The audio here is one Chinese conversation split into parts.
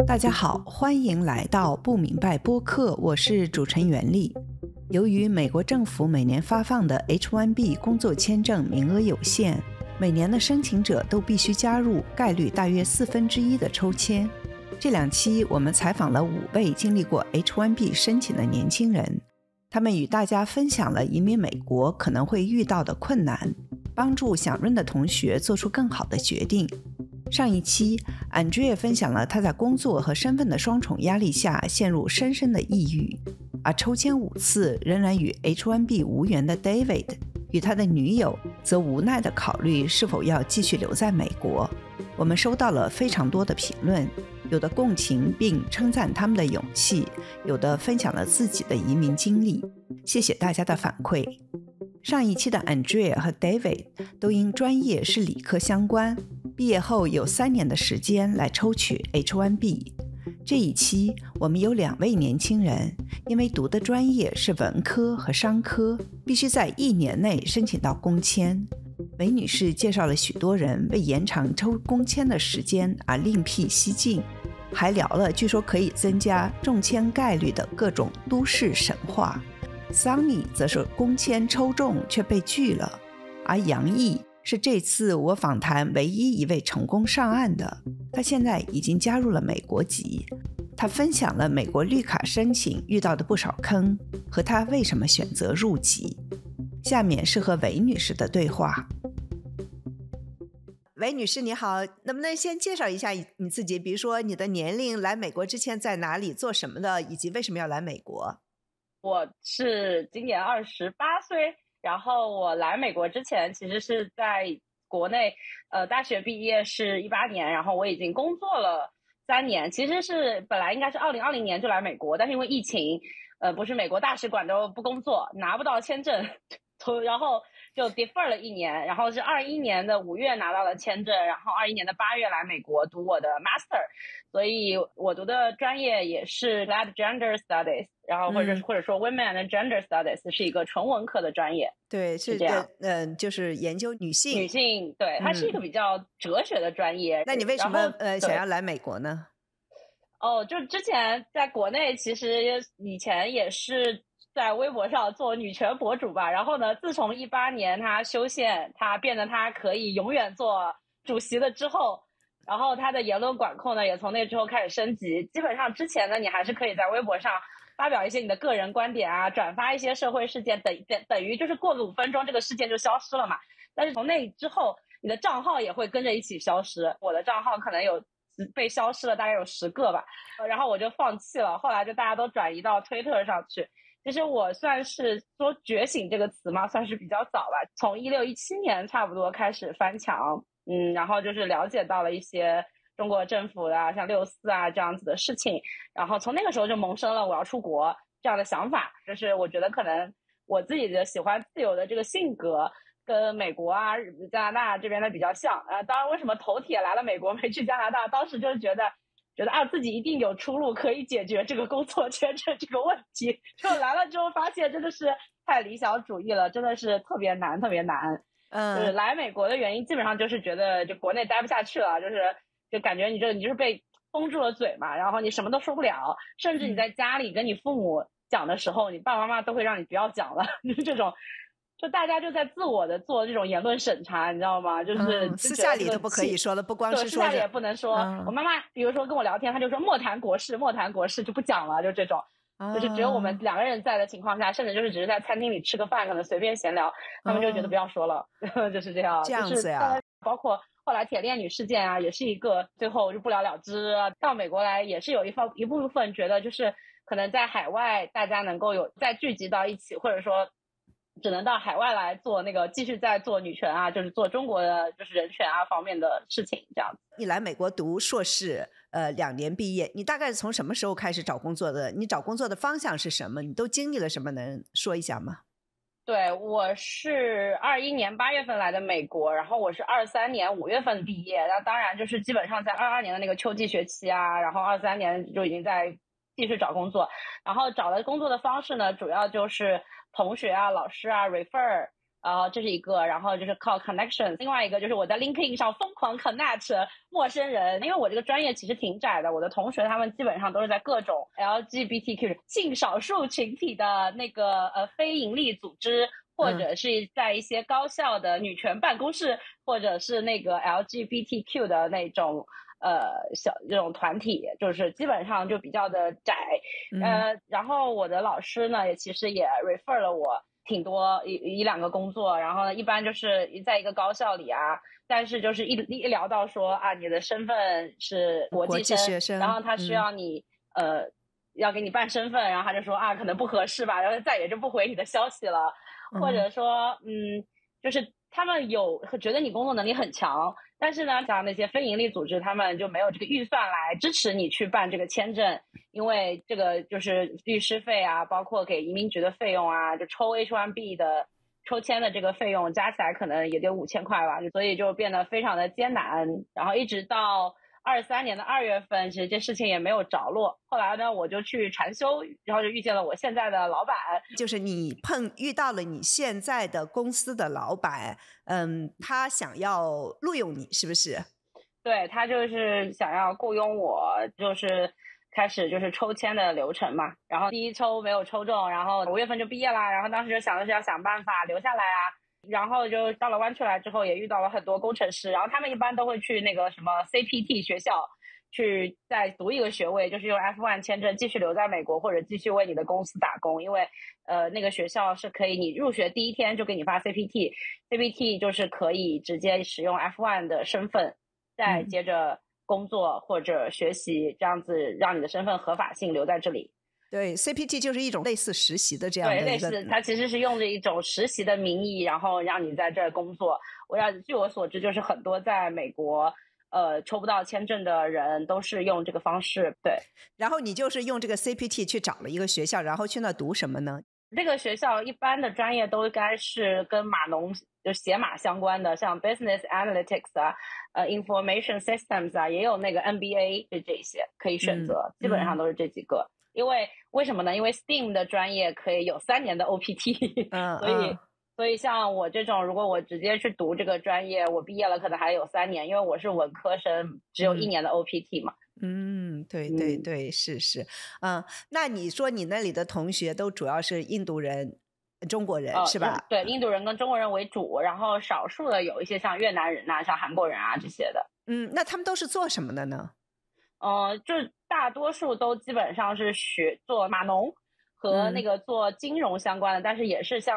大家好，欢迎来到不明白播客，我是主持人袁丽。由于美国政府每年发放的 H1B 工作签证名额有限，每年的申请者都必须加入概率大约1/4的抽签。这2期我们采访了5位经历过 H1B 申请的年轻人，他们与大家分享了移民美国可能会遇到的困难，帮助想润的同学做出更好的决定。上一期 Andrea 分享了他在工作和身份的双重压力下陷入深深的抑郁，而抽签5次仍然与 H1B 无缘的 David 与他的女友则无奈地考虑是否要继续留在美国。我们收到了非常多的评论，有的共情并称赞他们的勇气，有的分享了自己的移民经历。谢谢大家的反馈。上一期的 Andrea 和 David 都因专业是理科相关，毕业后有3年的时间来抽取 H1B。 这一期我们有2位年轻人，因为读的专业是文科和商科，必须在1年内申请到工签。韦女士介绍了许多人为延长抽工签的时间而另辟蹊径，还聊了据说可以增加中签概率的各种都市神话。Sunny 则是工签抽中却被拒了，而杨毅是这次我访谈唯一一位成功上岸的，他现在已经加入了美国籍。他分享了美国绿卡申请遇到的不少坑，和他为什么选择入籍。下面是和韦女士的对话。韦女士你好，能不能先介绍一下你自己，比如说你的年龄，来美国之前在哪里做什么的，以及为什么要来美国？我是今年28岁，然后我来美国之前其实是在国内，大学毕业是18年，然后我已经工作了3年，其实是本来应该是2020年就来美国，但是因为疫情，不是美国大使馆都不工作，拿不到签证，然后就 defer 了1年，然后是21年的5月拿到了签证，然后21年的8月来美国读我的 master， 所以我读的专业也是 Glad Gender Studies， 然后或者说 Women and Gender Studies 是一个纯文科的专业。对，是这样，就是研究女性，对，它是一个比较哲学的专业。那你为什么想要来美国呢？就之前在国内其实以前也是在微博上做女权博主吧，然后呢自从18年他修宪，他变得他可以永远做主席了之后，然后他的言论管控呢也从那之后开始升级，基本上之前呢你还是可以在微博上发表一些你的个人观点啊，转发一些社会事件，等于就是过了5分钟这个事件就消失了嘛。但是从那之后你的账号也会跟着一起消失，我的账号可能有被消失了大概有10个吧，然后我就放弃了，后来就大家都转移到推特上去。其实我算是说觉醒这个词嘛，算是比较早吧，从16、17年差不多开始翻墙，然后就是了解到了一些中国政府啊，像6·4啊这样子的事情，然后从那个时候就萌生了我要出国这样的想法。就是我觉得可能我自己的喜欢自由的这个性格跟美国啊、加拿大这边的比较像，当然为什么头铁来了美国没去加拿大，当时就是觉得自己一定有出路可以解决这个工作签证这个问题，就来了之后发现真的是太理想主义了，真的是特别难。就是来美国的原因基本上就是觉得就国内待不下去了，就感觉你就是被封住了嘴嘛，然后你什么都说不了，甚至你在家里跟你父母讲的时候，你爸爸妈妈都会让你不要讲了，就是这种，就大家就在自我的做这种言论审查，你知道吗？就是私下里都不可以说了，不光是说私下里也不能说。我妈妈比如说跟我聊天，她就说莫谈国事就不讲了，就这种。就是只有我们2个人在的情况下，甚至就是只是在餐厅里吃个饭，可能随便闲聊，他们就觉得不要说了，就是这样。这样子呀。包括后来铁链女事件啊，也是一个最后就不了了之。到美国来也是有一部分觉得就是可能在海外大家能够有再聚集到一起，或者说只能到海外来做那个继续在做女权啊，就是做中国的就是人权啊方面的事情这样子。你来美国读硕士2年毕业，你大概是从什么时候开始找工作的？你找工作的方向是什么？你都经历了什么？能说一下吗？对，我是21年8月份来的美国，然后我是23年5月份毕业，那当然就是基本上在22年的那个秋季学期啊，然后23年就已经在继续找工作，然后找的工作的方式呢，主要就是同学啊、老师啊 refer，这是一个，然后就是靠 connections， 另外一个就是我在 LinkedIn 上疯狂 connect 陌生人，因为我这个专业其实挺窄的，我的同学他们基本上都是在各种 LGBTQ 性少数群体的那个非盈利组织，或者是在一些高校的女权办公室，或者是那个 LGBTQ 的那种小这种团体，就是基本上就比较的窄。然后我的老师呢，其实也 refer 了我挺多一两个工作，然后呢，一般就是在一个高校里啊，但是就是一聊到说啊，你的身份是国际学生，然后他需要你要给你办身份，然后他就说啊，可能不合适吧，然后再也就不回你的消息了，或者说就是他们觉得你工作能力很强，但是呢，像那些非盈利组织，他们就没有这个预算来支持你去办这个签证，因为这个就是律师费啊，包括给移民局的费用啊，就抽 H1B 的抽签的这个费用加起来可能也就5000块吧，所以就变得非常的艰难。然后一直到23年的2月份，其实这事情也没有着落。后来呢，我就去禅修，然后就遇见了我现在的老板。就是你遇到了你现在的公司的老板，他想要录用你，是不是？对，他就是想要雇佣我，就是开始就是抽签的流程嘛。然后第一抽没有抽中，然后5月份就毕业啦。然后当时就想的是要想办法留下来啊。然后就到了湾区来之后，也遇到了很多工程师，然后他们一般都会去那个什么 CPT 学校去再读一个学位，就是用 F1 签证继续留在美国，或者继续为你的公司打工。因为那个学校是可以你入学第一天就给你发 CPT 就是可以直接使用 F1 的身份再接着工作或者学习，这样子让你的身份合法性留在这里。对， CPT 就是一种类似实习的这样的一个，对，类似，它其实是用着一种实习的名义，然后让你在这儿工作。据我所知，就是很多在美国抽不到签证的人都是用这个方式。对，然后你就是用这个 CPT 去找了一个学校，然后去那读什么呢？这个学校一般的专业都应该是跟码农就写码相关的，像 Business Analytics 啊，Information Systems 啊，也有那个 MBA 这些可以选择，基本上都是这几个。因为什么呢？因为 STEAM 的专业可以有3年的 OPT， 所以像我这种，如果我直接去读这个专业，我毕业了可能还有3年，因为我是文科生，只有1年的 OPT 嘛。对，是。那你说你那里的同学都主要是印度人、中国人是吧？对，印度人跟中国人为主，然后少数的有一些像越南人啊、像韩国人啊这些的。那他们都是做什么的呢？就是大多数都基本上是做码农和那个做金融相关的，但是也是像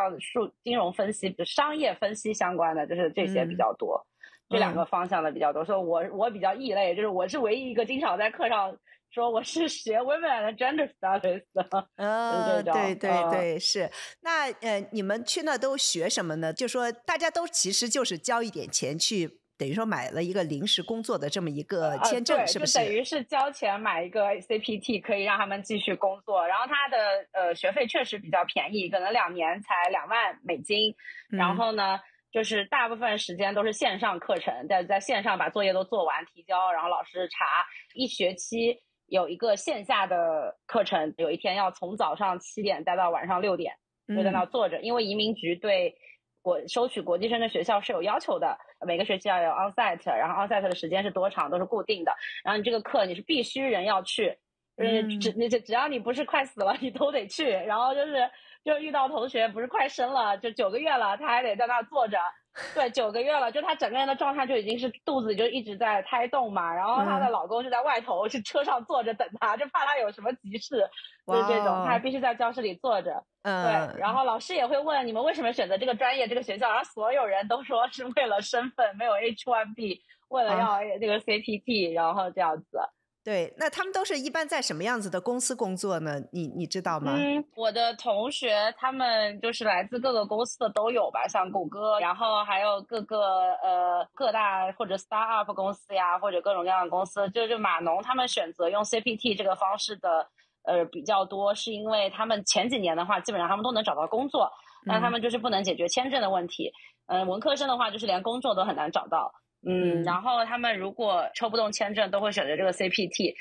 金融分析、商业分析相关的，就是这些比较多。这2个方向的比较多，所以我比较异类，就是我是唯一一个经常在课上说我是学 Women and Gender Studies 的。对，是。那你们去那都学什么呢？就说大家都其实就是交一点钱去，等于说买了一个临时工作的这么一个签证，是不是？就等于是交钱买一个 CPT， 可以让他们继续工作。然后他的学费确实比较便宜，可能2年才$2万。然后呢，就是大部分时间都是线上课程，在线上把作业都做完提交，然后老师查。1学期有一个线下的课程，有一天要从早上7点待到晚上6点，就在那坐着。因为移民局对收取国际生的学校是有要求的，每个学期要有 onsite， 然后 onsite 的时间是多长都是固定的，然后你这个课你是必须人要去，只要你不是快死了你都得去。然后就遇到同学不是快生了，就9个月了，他还得在那坐着。对，9个月了，就他整个人的状态就已经是肚子就一直在胎动嘛，然后她的老公就在外头是车上坐着等她，就怕她有什么急事，就是这种，她还必须在教室里坐着。对，然后老师也会问你们为什么选择这个专业这个学校，然后所有人都说是为了身份，没有 H1B， 为了要这个 CPT，然后这样子。对，那他们都是一般在什么样子的公司工作呢？你知道吗？我的同学他们就是来自各个公司的都有吧，像谷歌，然后还有各大或者 startup 公司呀，或者各种各样的公司。就码农他们选择用 CPT 这个方式的比较多，是因为他们前几年的话，基本上他们都能找到工作，但他们就是不能解决签证的问题。文科生的话，就是连工作都很难找到。然后他们如果抽不动签证，都会选择这个 CPT。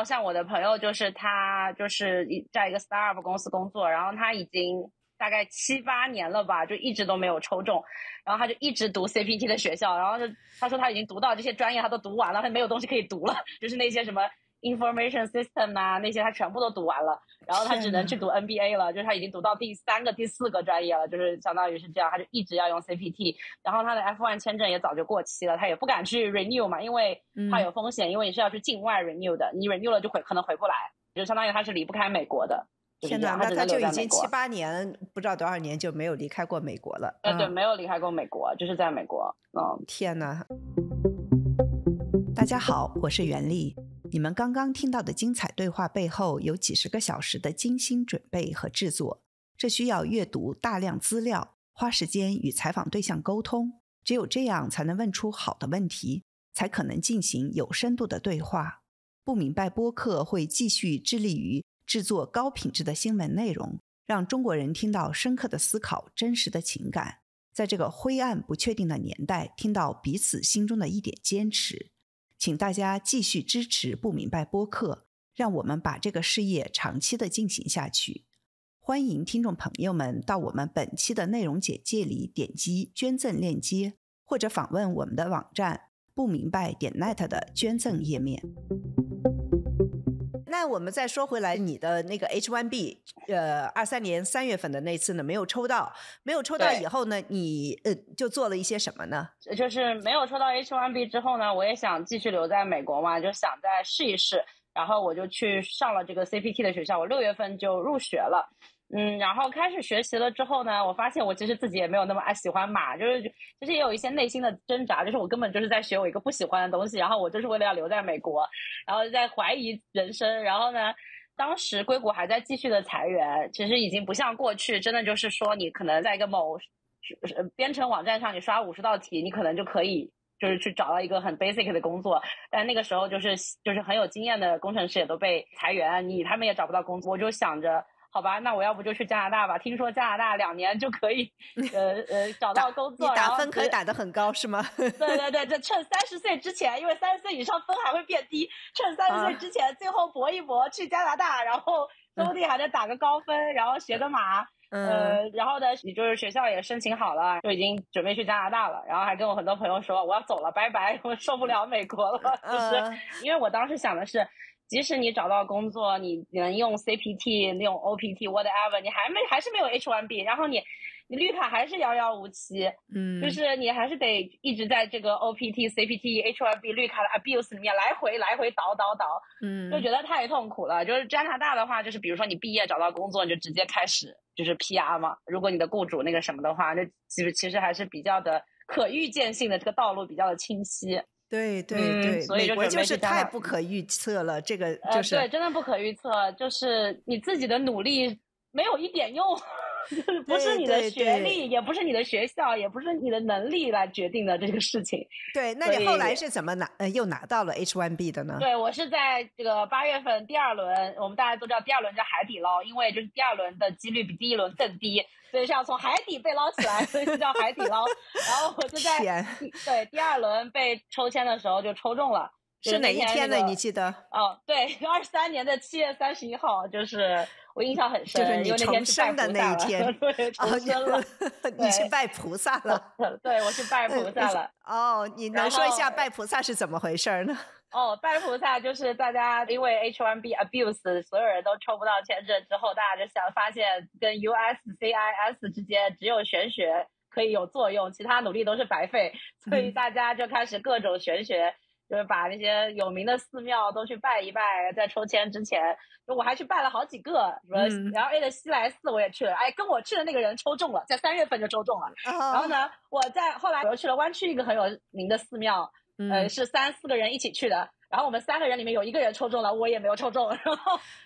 像我的朋友，就是他就是在一个 startup 公司工作，然后他已经大概7、8年了吧，就一直都没有抽中。然后他就一直读 CPT 的学校，然后他说他已经读到这些专业他都读完了，他没有东西可以读了，就是那些什么 information system 啊那些他全部都读完了，然后他只能去读 NBA 了，就是他已经读到第3个第4个专业了，就是相当于是这样，他就一直要用 CPT。 然后他的 F1 签证也早就过期了，他也不敢去 renew 嘛，因为他有风险，因为你是要去境外 renew 的，你 renew 了就可能回不来，就相当于他是离不开美国的。天哪，那他就已经7、8年不知道多少年就没有离开过美国了。对，没有离开过美国，就是在美国。天哪。大家好，我是袁丽。你们刚刚听到的精彩对话背后有几十个小时的精心准备和制作，这需要阅读大量资料，花时间与采访对象沟通，只有这样才能问出好的问题，才可能进行有深度的对话。不明白播客会继续致力于制作高品质的新闻内容，让中国人听到深刻的思考、真实的情感，在这个灰暗不确定的年代听到彼此心中的一点坚持。请大家继续支持不明白播客，让我们把这个事业长期的进行下去。欢迎听众朋友们到我们本期的内容简介里点击捐赠链接，或者访问我们的网站不明白.net 的捐赠页面。那我们再说回来，你的那个 H1B 23年3月份的那次呢没有抽到以后呢，你就做了一些什么呢？就是没有抽到 H1B 之后呢，我也想继续留在美国嘛，就想再试一试，然后我就去上了这个 CPT 的学校，我6月份就入学了。然后开始学习了之后呢，我发现我其实自己也没有那么喜欢马，就是其实也有一些内心的挣扎，就是我根本就是在学我一个不喜欢的东西，然后我就是为了要留在美国，然后在怀疑人生。然后呢，当时硅谷还在继续的裁员，其实已经不像过去真的就是说你可能在一个某编程网站上你刷50道题，你可能就可以就是去找到一个很 basic 的工作，但那个时候就是很有经验的工程师也都被裁员，他们也找不到工作。我就想着好吧，那我要不就去加拿大吧，听说加拿大2年就可以找到工作。你打分可打得很高是吗？对，这趁30岁之前，因为30岁以上分还会变低，趁30岁之前最后搏一搏去加拿大，然后说不定还能打个高分，然后学个马。然后呢，就是学校也申请好了，就已经准备去加拿大了，然后还跟我很多朋友说我要走了，拜拜，我受不了美国了。就是因为我当时想的是，即使你找到工作，你能用 CPT 用 OPT whatever， 你还是没有 H1B， 然后你绿卡还是遥遥无期。就是你还是得一直在这个 OPT CPT H1B 绿卡的 abuse 里面来回倒，就觉得太痛苦了。就是加拿大的话，就是比如说你毕业找到工作，你就直接开始就是 PR 嘛，如果你的雇主那个什么的话，那其实还是比较的可预见性的，这个道路比较的清晰。对，所以美国就是太不可预测了，这个就是对，真的不可预测，就是你自己的努力没有一点用。不是你的学历，也不是你的学校，也不是你的能力来决定的这个事情。对，那你后来是怎么又拿到了 H1B 的呢？对，我是在这个8月份第2轮，我们大家都知道第2轮叫海底捞，因为就是第2轮的几率比第1轮更低，所以是要从海底被捞起来，所以就叫海底捞。然后我就在第2轮被抽签的时候就抽中了。是哪一天呢？你记得？对，23年的7月31号，就是我印象很深，就是你重生的那一天。对，重生了。你去拜菩萨了？对，我去拜菩萨了。你能说一下拜菩萨是怎么回事呢？拜菩萨就是大家因为 H1B abuse， 所有人都抽不到签证之后，大家就发现跟 USCIS 之间只有玄学可以有作用，其他努力都是白费，所以大家就开始各种玄学。就是把那些有名的寺庙都去拜一拜，在抽签之前，我还去拜了好几个，什么LA 的西来寺我也去了，跟我去的那个人抽中了，在3月份就抽中了。然后呢，后来我又去了湾区一个很有名的寺庙，是3、4个人一起去的，然后我们3个人里面有1个人抽中了，我也没有抽中。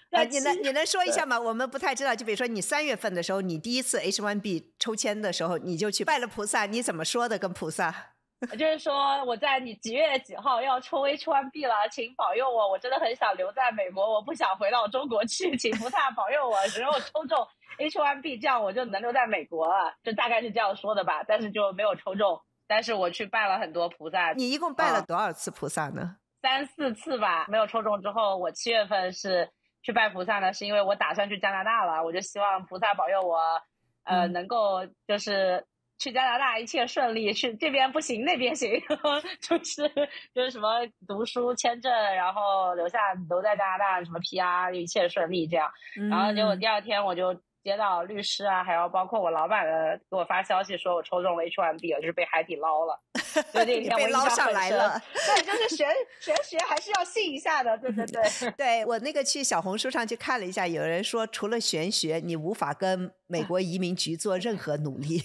然后你能说一下吗？我们不太知道，就比如说你3月份的时候，你第一次 H1B 抽签的时候，你就去拜了菩萨，你怎么说的跟菩萨？就是说我在你几月几号要抽 H1B 了，请保佑我真的很想留在美国，我不想回到中国去，请菩萨保佑我只有抽中 H1B， 这样我就能留在美国了，就大概是这样说的吧，但是就没有抽中。但是我去拜了很多菩萨。你一共拜了多少次菩萨呢？3、4次吧。没有抽中之后，我7月份是去拜菩萨呢，是因为我打算去加拿大了，我就希望菩萨保佑我能够就是去加拿大一切顺利，去这边不行那边行，就是什么读书签证，然后留在加拿大什么 PR 一切顺利这样。然后结果第二天我就接到律师啊，还有包括我老板给我发消息说我抽中了 H1B 了，就是被海底捞了。就这一天我被捞上来了。对，就是玄学还是要信一下的。对对对。对，我那个去小红书上去看了一下，有人说除了玄学你无法跟美国移民局做任何努力。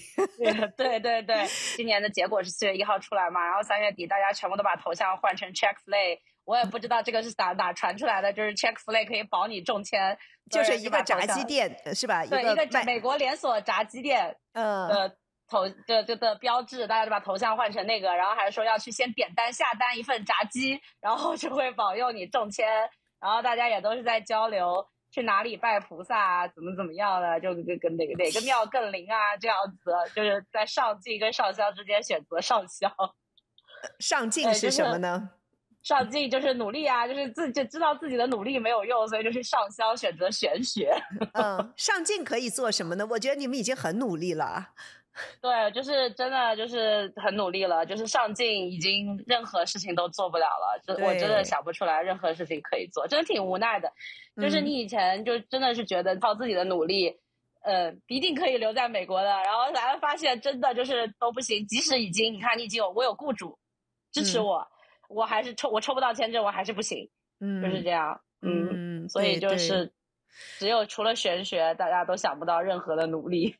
对对对，今年的结果是4月1号出来嘛，然后3月底大家全部都把头像换成 Chick-fil-A， 我也不知道这个是哪传出来的，就是 Chick-fil-A 可以保你中签，就是一个炸鸡店是吧？对，一个美国连锁炸鸡店的标志，大家就把头像换成那个，然后还说要去先点单下单一份炸鸡，然后就会保佑你中签，然后大家也都是在交流去哪里拜菩萨啊，怎么样的，就跟哪个庙更灵啊，这样子，就是在上进跟上香之间选择上香。上进是什么呢？上进就是努力啊，就是就知道自己的努力没有用，所以就是上香选择玄学。上进可以做什么呢？我觉得你们已经很努力了。对，就是真的就是很努力了，就是上进已经任何事情都做不了了，我真的想不出来任何事情可以做，真的挺无奈的。就是你以前就真的是觉得靠自己的努力一定可以留在美国的，然后来了发现真的就是都不行，即使你看你我有雇主支持我还是我抽不到签证，我还是不行，就是这样。所以就是只有除了玄学，大家都想不到任何的努力。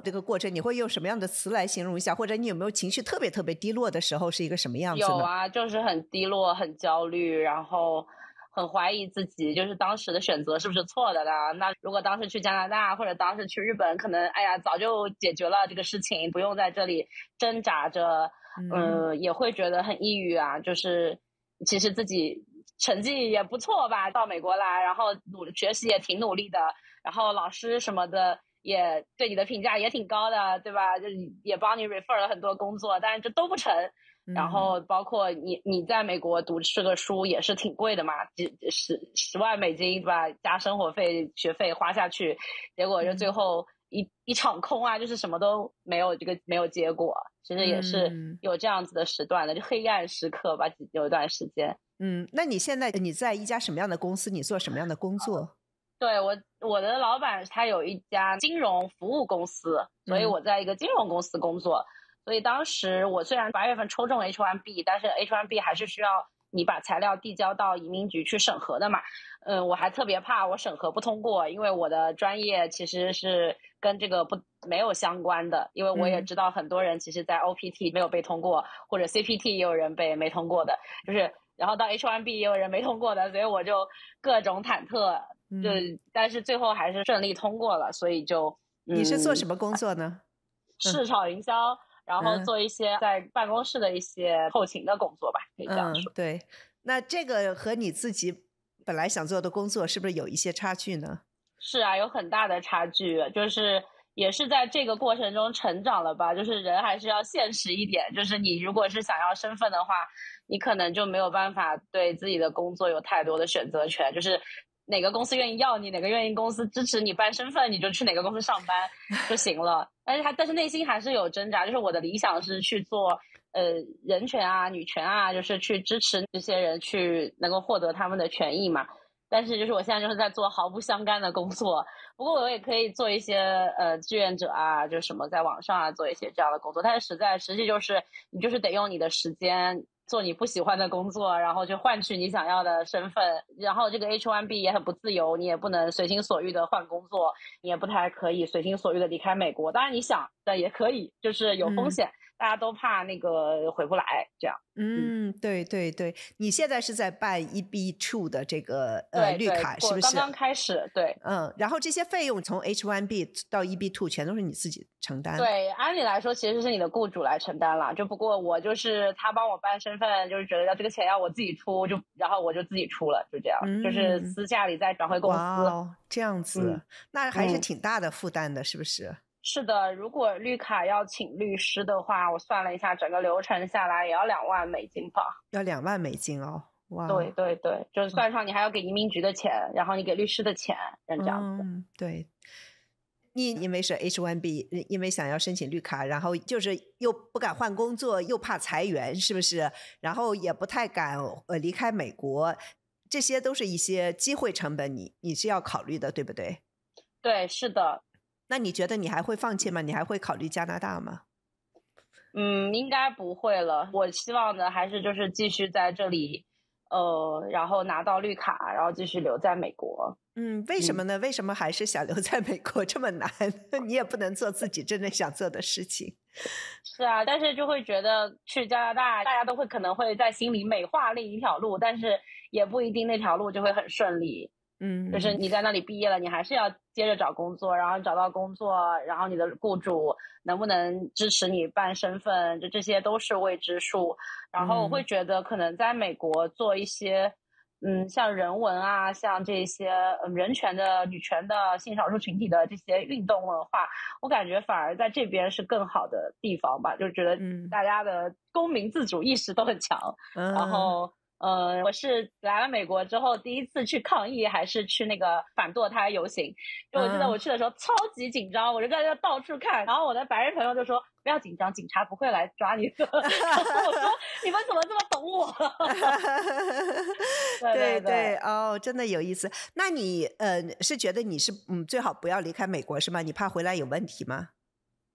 这个过程你会用什么样的词来形容一下？或者你有没有情绪特别特别低落的时候是一个什么样子呢？有啊，就是很低落很焦虑，然后很怀疑自己，就是当时的选择是不是错的呢？那如果当时去加拿大或者当时去日本，可能早就解决了这个事情，不用在这里挣扎着。也会觉得很抑郁啊，就是其实自己成绩也不错吧，到美国来，然后学习也挺努力的，然后老师什么的也对你的评价也挺高的，对吧？就也帮你 refer 了很多工作，但是这都不成。然后包括你在美国读这个书也是挺贵的嘛，10万美金对吧？加生活费学费花下去，结果就最后一场空啊，就是什么都没有，没有结果。其实也是有这样子的时段的，就黑暗时刻吧，有一段时间。那你现在你在一家什么样的公司？你做什么样的工作？对，我的老板他有一家金融服务公司，所以我在一个金融公司工作。所以当时我虽然8月份抽中 H1B， 但是 H1B 还是需要你把材料递交到移民局去审核的嘛。我还特别怕我审核不通过，因为我的专业其实是跟这个没有相关的，因为我也知道很多人其实在 OPT 没有被通过，或者 CPT 也有人没通过的，就是然后到 H1B 也有人没通过的，所以我就各种忐忑，但是最后还是顺利通过了，所以就你是做什么工作呢？市场营销，然后做一些在办公室的一些后勤的工作吧，可以这样说。对，那这个和你自己本来想做的工作是不是有一些差距呢？是啊，有很大的差距，就是也是在这个过程中成长了吧，就是人还是要现实一点，就是你如果是想要身份的话，你可能就没有办法对自己的工作有太多的选择权，就是哪个公司愿意要你，哪个愿意公司支持你办身份，你就去哪个公司上班就行了。但是内心还是有挣扎，就是我的理想是去做人权啊、女权啊，就是去支持这些人去能够获得他们的权益嘛。但是就是我现在就是在做毫不相干的工作，不过我也可以做一些志愿者啊，就什么在网上啊做一些这样的工作，但是实际就是你就是得用你的时间做你不喜欢的工作，然后就换取你想要的身份，然后这个 H1B 也很不自由，你也不能随心所欲的换工作，你也不太可以随心所欲的离开美国，当然你想的也可以，就是有风险，大家都怕那个回不来这样。对对对，你现在是在办 EB2 的这个绿卡是不是？刚刚开始，对。然后这些费用从 H1B 到 EB2 全都是你自己承担？对，按理来说其实是你的雇主来承担了，就不过我就是他帮我办身份，就是觉得这个钱要我自己出，然后我就自己出了，就这样，就是私下里再转回公司。哇，这样子，那还是挺大的负担的，是不是？是的，如果绿卡要请律师的话，我算了一下，整个流程下来也要2万美金吧。要2万美金哦，哇！对对对，就是算上你还要给移民局的钱，然后你给律师的钱，这样子。对。你因为是 H1B， 因为想要申请绿卡，然后就是又不敢换工作，又怕裁员，是不是？然后也不太敢离开美国，这些都是一些机会成本，你是要考虑的，对不对？对，是的。那你觉得你还会放弃吗？你还会考虑加拿大吗？应该不会了。我希望的还是就是继续在这里，然后拿到绿卡，然后继续留在美国。为什么呢？为什么还是想留在美国这么难？你也不能做自己真正想做的事情。是啊，但是就会觉得去加拿大，大家都会可能会在心里美化另一条路，但是也不一定那条路就会很顺利。就是你在那里毕业了，你还是要接着找工作，然后找到工作，然后你的雇主能不能支持你办身份，这些都是未知数。然后我会觉得可能在美国做一些像人文啊，像这些人权的、女权的、性少数群体的这些运动文化，我感觉反而在这边是更好的地方吧，就觉得大家的公民自主意识都很强。然后我是来了美国之后第一次去抗议，还是去那个反堕胎游行。就我记得我去的时候超级紧张，我就在那到处看，然后我的白人朋友就说不要紧张，警察不会来抓你的。然后我说你们怎么这么懂我？对对哦，真的有意思。那你是觉得你是最好不要离开美国是吗？你怕回来有问题吗？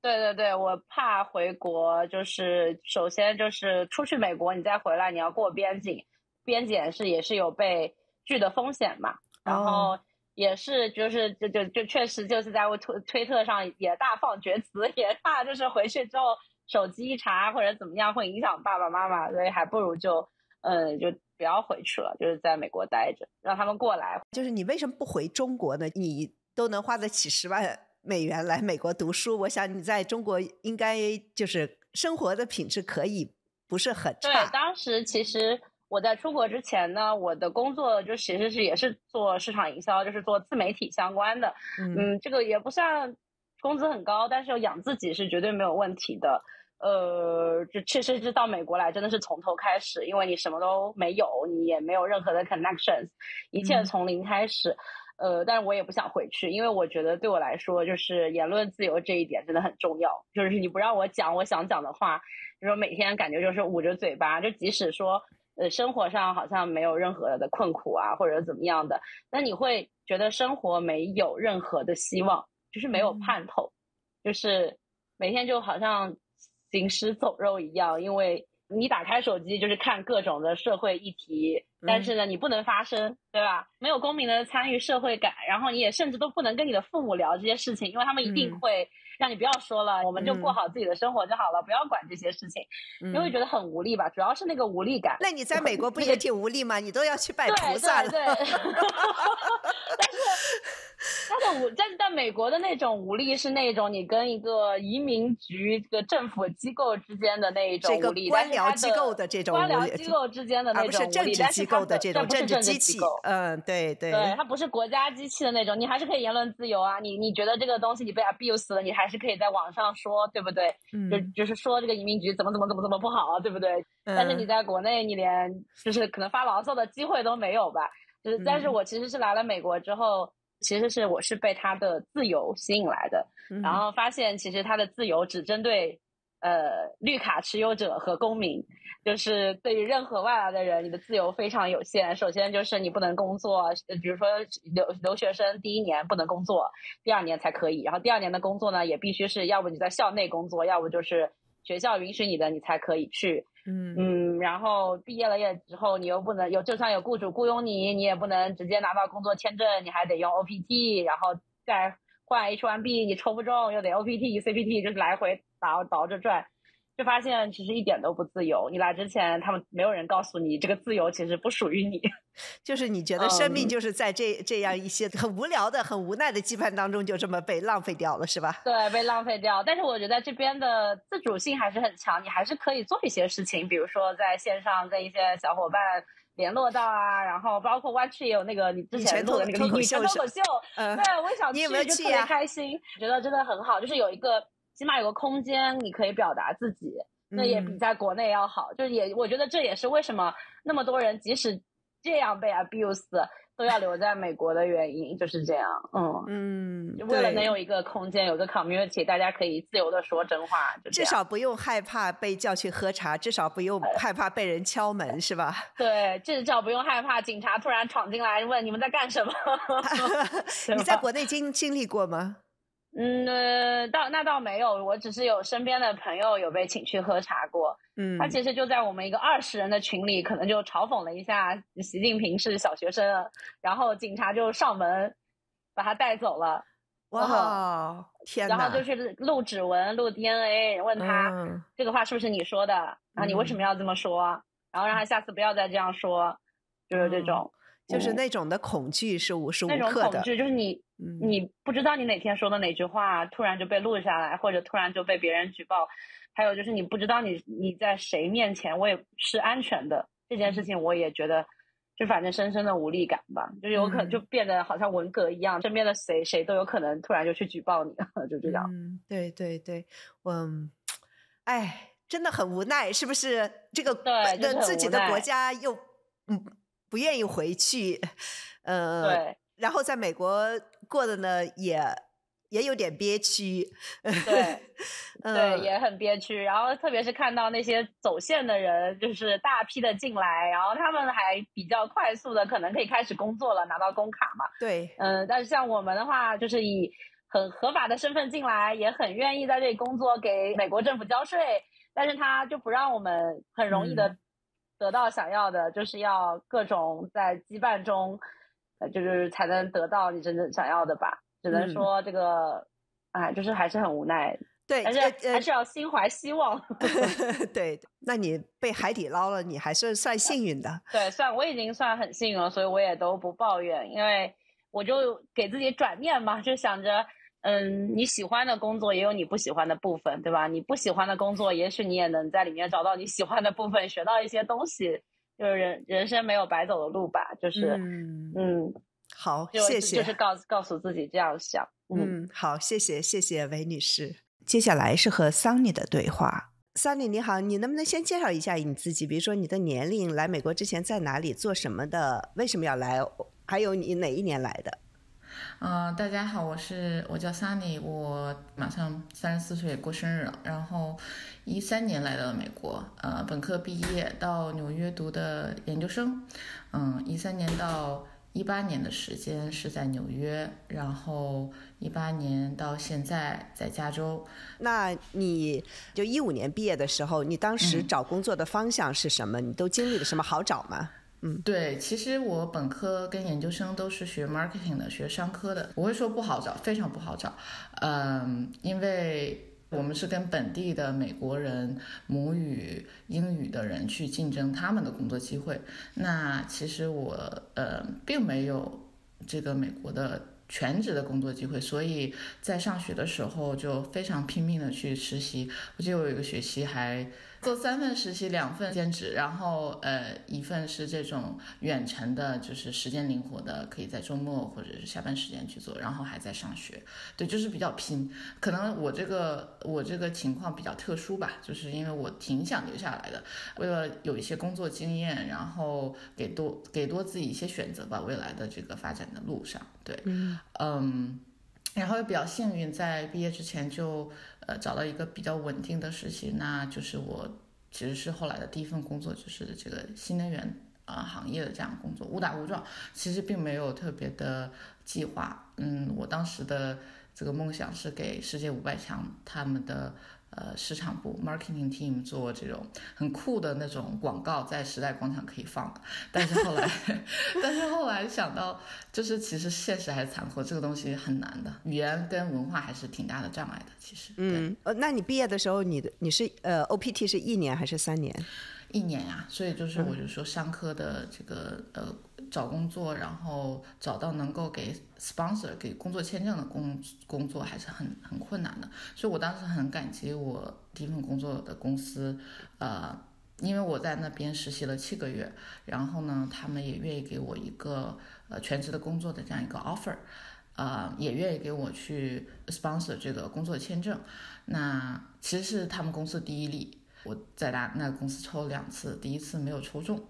对对对，我怕回国，就是首先就是出去美国，你再回来你要过边境，边检也是有被拒的风险嘛。然后也是就是就确实就是在推特上也大放厥词，也怕就是回去之后手机一查或者怎么样会影响爸爸妈妈，所以还不如就不要回去了，就是在美国待着，让他们过来。就是你为什么不回中国呢？你都能花得起10万美元来美国读书，我想你在中国应该就是生活的品质可以不是很差。对，当时其实我在出国之前呢，我的工作就其实也是做市场营销，就是做自媒体相关的。这个也不算工资很高，但是养自己是绝对没有问题的。就确实是到美国来真的是从头开始，因为你什么都没有，你也没有任何的 connections， 一切从零开始。但是我也不想回去，因为我觉得对我来说就是言论自由这一点真的很重要，就是你不让我讲我想讲的话，就说每天感觉就是捂着嘴巴，就即使说生活上好像没有任何的困苦啊或者怎么样的，那你会觉得生活没有任何的希望，就是没有盼头，就是每天就好像行尸走肉一样，因为你打开手机就是看各种的社会议题，但是呢你不能发声，对吧？没有公民的参与社会感，然后你也甚至都不能跟你的父母聊这些事情，因为他们一定会让你不要说了，我们就过好自己的生活就好了，不要管这些事情。你会觉得很无力吧，主要是那个无力感。那你在美国不也挺无力吗？你都要去拜菩萨了。对但是在美国的那种无力是那种你跟一个移民局这个政府机构之间的那一种无力，这个官僚机构的这种无力，官僚机构之间的那种无力，而不是政治机构的这种政治机器。对，它不是国家机器的那种，你还是可以言论自由啊。你觉得这个东西你被 abuse 了，你还是可以在网上说，对不对？就是说这个移民局怎么不好啊，对不对？但是你在国内，你连就是可能发牢骚的机会都没有吧。但是我其实是来了美国之后，其实我是被他的自由吸引来的，然后发现其实他的自由只针对绿卡持有者和公民，就是对于任何外来的人，你的自由非常有限。首先就是你不能工作，比如说留学生第1年不能工作，第2年才可以，然后第2年的工作呢也必须是要不你在校内工作，要不就是学校允许你的，你才可以去。然后毕业了之后，你又不能就算有雇主雇佣你，你也不能直接拿到工作签证，你还得用 OPT， 然后再换 H1B， 你抽不中又得 OPT、CPT， 就是来回倒着转，就发现其实一点都不自由。你来之前，他们没有人告诉你这个自由其实不属于你。就是你觉得生命就是在这样一些很无聊的、很无奈的羁绊当中，就这么被浪费掉了，是吧？对，被浪费掉。但是我觉得这边的自主性还是很强，你还是可以做一些事情，比如说在线上跟一些小伙伴联络到啊，然后包括湾区也有那个你之前录的那个女权脱口秀，对，我也想去，你有没有去就特别开心，觉得真的很好，就是起码有个空间你可以表达自己，那也比在国内要好。就是我觉得这也是为什么那么多人即使这样被 abuse 都要留在美国的原因就是这样。就为了能有一个空间，有个 community， 大家可以自由的说真话，就至少不用害怕被叫去喝茶，至少不用害怕被人敲门，是吧？对，至少不用害怕警察突然闯进来问你们在干什么。你在国内经历过吗？倒没有，我只是有身边的朋友有被请去喝茶过。他其实就在我们一个20人的群里，可能就嘲讽了一下习近平是小学生，然后警察就上门把他带走了。哇，天哪！然后就去录指纹、录 DNA， 问他这个话是不是你说的，然后你为什么要这么说，然后让他下次不要再这样说，就是这种。就是那种的恐惧是无时无刻的。那种恐惧就是你不知道你哪天说的哪句话突然就被录下来，或者突然就被别人举报，还有就是你不知道你在谁面前我也是安全的，这件事情我也觉得就反正深深的无力感吧，就是有可能就变得好像文革一样，身边的谁都有可能突然就去举报你了，就这样。对对对，真的很无奈，是不是？这个对，就是自己的国家又不愿意回去，对，然后在美国过的呢也有点憋屈，对，对，也很憋屈。然后特别是看到那些走线的人，就是大批的进来，然后他们还比较快速的，可能可以开始工作了，拿到工卡嘛。对，但是像我们的话，就是以很合法的身份进来，也很愿意在这里工作，给美国政府交税，但是他就不让我们很容易的得到想要的，就是要各种在羁绊中，就是才能得到你真正想要的吧。只能说这个，就是还是很无奈。对，但是还是要心怀希望。对，那你被海底捞了，你还是算幸运的。对，我已经算很幸运了，所以我也都不抱怨，因为我就给自己转念嘛，就想着，你喜欢的工作也有你不喜欢的部分，对吧？你不喜欢的工作，也许你也能在里面找到你喜欢的部分，学到一些东西。就是人生没有白走的路吧，就是好，谢谢。就是告诉自己这样想。好，谢谢韦女士。接下来是和 Sunny 的对话。Sunny 你好，你能不能先介绍一下你自己？比如说你的年龄，来美国之前在哪里做什么的，为什么要来，还有你哪一年来的？大家好，我叫 Sunny， 我马上34岁过生日了，然后13年来到了美国，本科毕业到纽约读的研究生，13年到18年的时间是在纽约，然后18年到现在在加州。那你就15年毕业的时候，你当时找工作的方向是什么？你都经历了什么？好找吗？对，其实我本科跟研究生都是学 marketing 的，学商科的。我会说不好找，非常不好找。因为我们是跟本地的美国人母语英语的人去竞争他们的工作机会。那其实我并没有这个美国的全职的工作机会，所以在上学的时候就非常拼命的去实习。我记得我有一个学期还做3份实习2份兼职，然后1份是这种远程的，就是时间灵活的，可以在周末或者是下班时间去做，然后还在上学。对，就是比较拼。可能我这个情况比较特殊吧，就是因为我挺想留下来的，为了有一些工作经验，然后给多自己一些选择吧，未来的这个发展的路上。对，然后也比较幸运，在毕业之前就找到一个比较稳定的实习，那就是我其实是后来的第一份工作，就是这个新能源行业的这样工作，误打误撞，其实并没有特别的计划。我当时的这个梦想是给世界500强他们的市场部 marketing team 做这种很酷的那种广告，在时代广场可以放。但是后来想到，就是其实现实还是残酷，这个东西很难的，语言跟文化还是挺大的障碍的。其实，那你毕业的时候，你是OPT 是1年还是3年？1年呀，所以就是我就说商科的这个找工作，然后找到能够给 sponsor 给工作签证的工作还是很困难的，所以我当时很感激我第一份工作的公司，因为我在那边实习了7个月，然后呢，他们也愿意给我一个全职的工作的这样一个 offer，也愿意给我去 sponsor 这个工作签证，那其实是他们公司第一例。我在那个公司抽了2次，第一次没有抽中，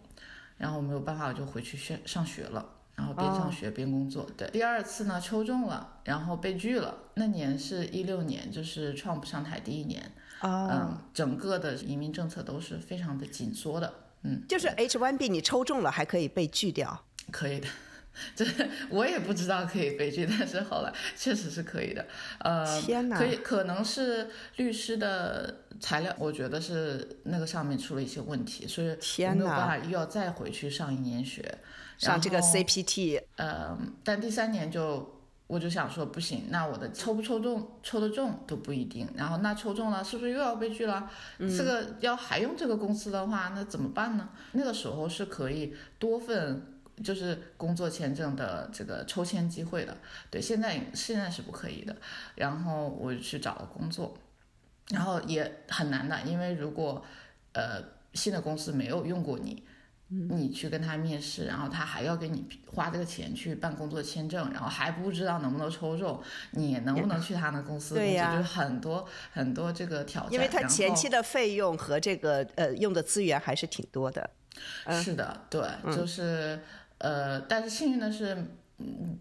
然后没有办法我就回去上学了，然后边上学边工作。对，第二次呢抽中了，然后被拒了。那年是16年，就是 Trump 上台第1年。整个的移民政策都是非常的紧缩的。就是 H1B 你抽中了还可以被拒掉？可以的。这我也不知道可以被拒，但是后来确实是可以的。天哪！可能是律师的材料，我觉得是那个上面出了一些问题，所以我没有办法又要再回去上1年学，上这个 CPT。但第3年我就想说不行，那我的抽得中都不一定，然后那抽中了是不是又要被拒了？这个还用这个公司的话，那怎么办呢？那个时候是可以多份就是工作签证的这个抽签机会的。对，现在是不可以的。然后我去找了工作，然后也很难的，因为如果新的公司没有用过你去跟他面试，然后他还要给你花这个钱去办工作签证，然后还不知道能不能抽中，你能不能去他的公司工作，就是很多很多这个挑战。因为他前期的费用和这个用的资源还是挺多的。是的，对，就是但是幸运的是，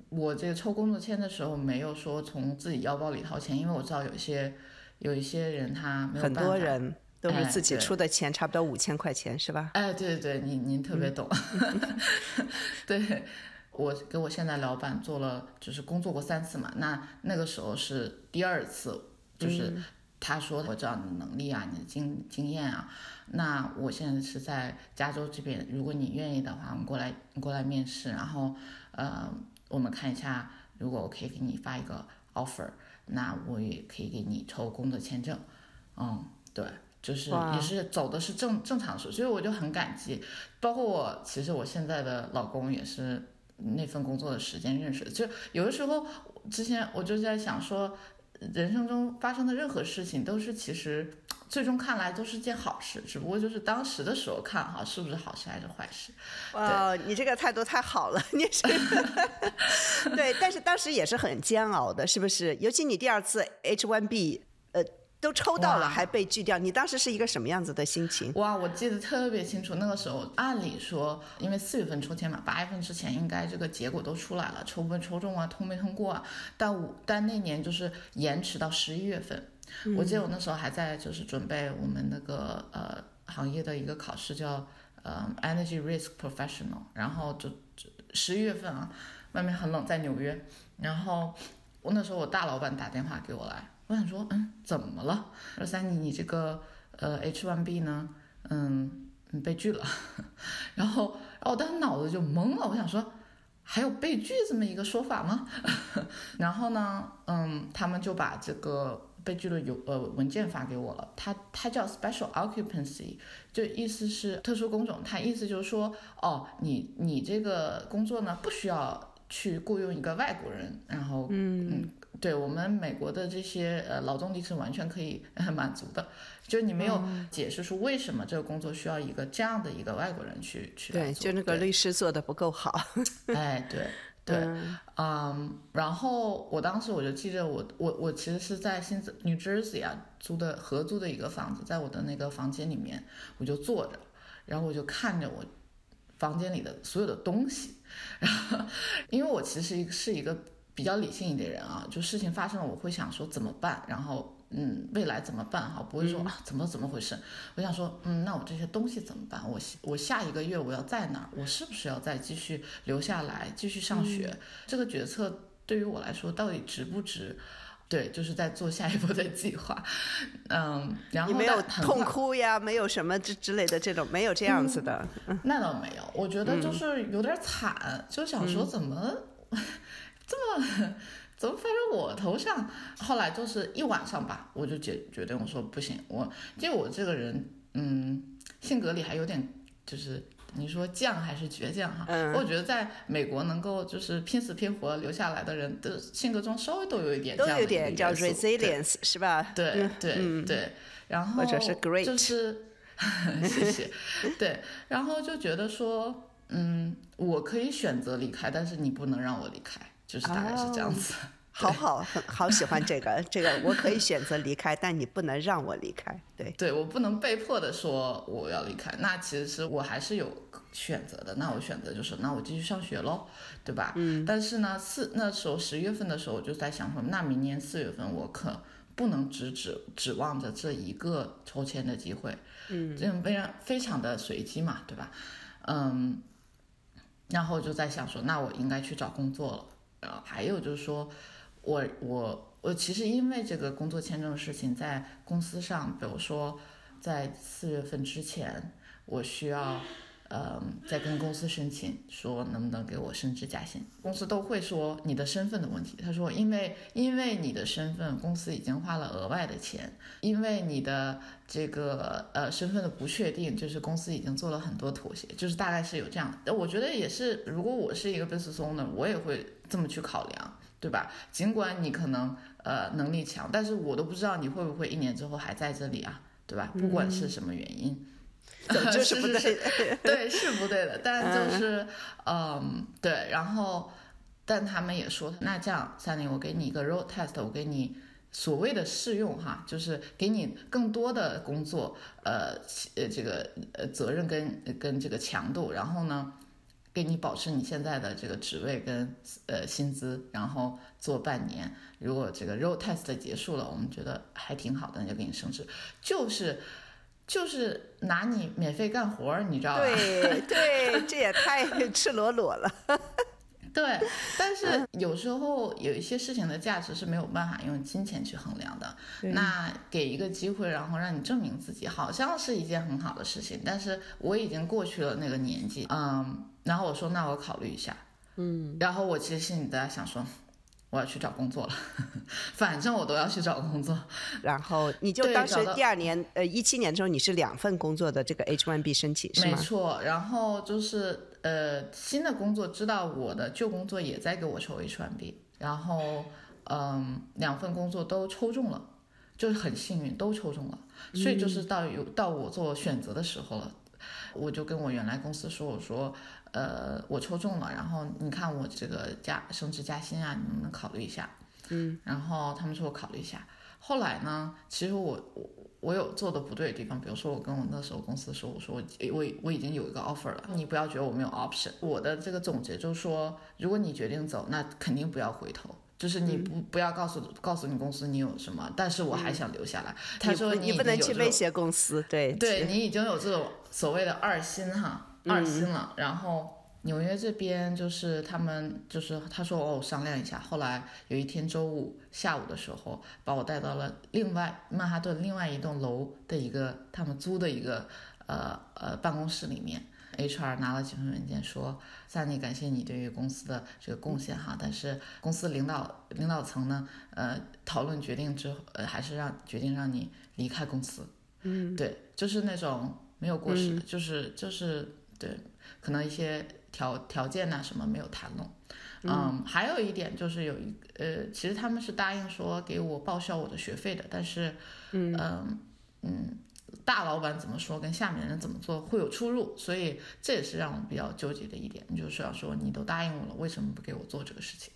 我这个抽工作签的时候没有说从自己腰包里掏钱，因为我知道有一些人他没有办法，很多人都是自己出的钱，差不多5000块钱是吧？对对，您特别懂。对，我给我现在老板做了，就是工作过3次嘛，那个时候是第2次，就是他说我知道你的能力啊，你的经验啊，那我现在是在加州这边，如果你愿意的话，你过来面试，然后我们看一下，如果我可以给你发一个 offer， 那我也可以给你抽工作签证。对，就是也是走的是正常的，所以我就很感激。包括其实我现在的老公也是那份工作的时间认识的。就有的时候之前我就在想说，人生中发生的任何事情都是其实最终看来都是件好事，只不过就是当时的时候看哈是不是好事还是坏事。你这个态度太好了，你是对，但是当时也是很煎熬的，是不是？尤其你第2次 H1B 都抽到了还被拒掉，你当时是一个什么样子的心情？哇，我记得特别清楚，那个时候按理说因为4月份抽签嘛，8月份之前应该这个结果都出来了，抽不抽中啊，通没通过啊，但那年就是延迟到11月份。我记得我那时候还在就是准备我们那个行业的一个考试叫Energy Risk Professional， 然后就11月份啊，外面很冷，在纽约，然后那时候我大老板打电话给我来，我想说怎么了？说Sandy你这个H1B 呢被拒了。然后我当时脑子就懵了，我想说还有被拒这么一个说法吗？然后呢他们就把这个被拒的文件发给我了，它叫 Special Occupancy， 就意思是特殊工种，它意思就是说你这个工作呢不需要去雇佣一个外国人，然后对我们美国的这些劳动力是完全可以满足的，就是你没有解释出为什么这个工作需要一个这样的一个外国人去来做。对，就那个律师做的不够好。对，然后我当时我就记着我其实是在New Jersey 啊合租的一个房子，在我的那个房间里面我就坐着，然后我就看着我房间里的所有的东西，然后因为我其实是一个比较理性一点的人啊，就事情发生了我会想说怎么办，然后未来怎么办哈，不会说怎么回事。我想说那我这些东西怎么办？我下一个月我要在哪儿？我是不是要再继续留下来继续上学？这个决策对于我来说到底值不值？对，就是在做下一步的计划。然后你没有痛哭呀，没有什么之类的这种，没有这样子的。那倒没有，我觉得就是有点惨，就想说怎么发生我头上？后来就是一晚上吧，我就决定我说不行，因为我这个人性格里还有点就是你说犟还是倔强哈，我觉得在美国能够就是拼死拼活留下来的人的性格中稍微都有一点这样的一个元素，都有点叫 resilience 是吧？对对，然后或者是 great 就是谢谢。对，然后就觉得说我可以选择离开，但是你不能让我离开，就是大概是这样子。很好喜欢这个我可以选择离开，但你不能让我离开。对，我不能被迫的说我要离开，那其实是我还是有选择的，那我选择就是那我继续上学咯，对吧？但是呢那时候10月份的时候我就在想说，那明年4月份我可不能指望着这一个抽签的机会，这样非常的随机嘛，对吧？然后就在想说，那我应该去找工作了。然后还有就是说，我其实因为这个工作签证的事情，在公司上，比如说在4月份之前，我需要再跟公司申请说能不能给我升职加薪。公司都会说你的身份的问题，他说因为你的身份，公司已经花了额外的钱，因为你的这个身份的不确定，就是公司已经做了很多妥协，就是大概是有这样的。我觉得也是，如果我是一个 business owner， 我也会这么去考量，对吧？尽管你可能能力强，但是我都不知道你会不会1年之后还在这里啊，对吧？不管是什么原因。就是不对对，是不对的，但就是对，然后但他们也说，那这样Sunny，我给你一个 road test， 我给你所谓的试用哈，就是给你更多的工作这个责任跟这个强度，然后呢给你保持你现在的这个职位跟薪资，然后做半年，如果这个 road test 结束了，我们觉得还挺好的，那就给你升职，就是拿你免费干活，你知道吧？对，这也太赤裸裸了。对，但是有时候有一些事情的价值是没有办法用金钱去衡量的。那给一个机会，然后让你证明自己，好像是一件很好的事情。但是我已经过去了那个年纪，然后我说那我考虑一下，然后我其实心里在想说，我要去找工作了，反正我都要去找工作。然后你就当时第2年，17年的时候，你是2份工作的这个 H1B 申请是吗？没错，然后就是新的工作知道我的旧工作也在给我抽 H1B， 然后2份工作都抽中了，就是很幸运都抽中了，所以就是到我做选择的时候了，我就跟我原来公司说，我说我抽中了，然后你看我这个升职加薪啊，你能不能考虑一下？然后他们说我考虑一下。后来呢，其实我有做的不对的地方，比如说我跟我那时候公司说，我说我已经有一个 offer 了，你不要觉得我没有 option。我的这个总结就是说，如果你决定走，那肯定不要回头。就是你不要告诉你公司你有什么，但是我还想留下来。他说你不能去威胁公司，对，你已经有这种所谓的二薪了。然后纽约这边就是他们就是他说商量一下，后来有一天周五下午的时候，把我带到了曼哈顿另外一栋楼的一个他们租的一个办公室里面。HR 拿了几份文件说，Sunny，感谢你对于公司的这个贡献哈，但是公司领导层呢，讨论决定之后，还是决定让你离开公司。对，就是那种没有过时的，就是对，可能一些条件呐什么没有谈拢。还有一点就是其实他们是答应说给我报销我的学费的，但是大老板怎么说跟下面人怎么做会有出入，所以这也是让我比较纠结的一点，就是要说你都答应我了，为什么不给我做这个事情？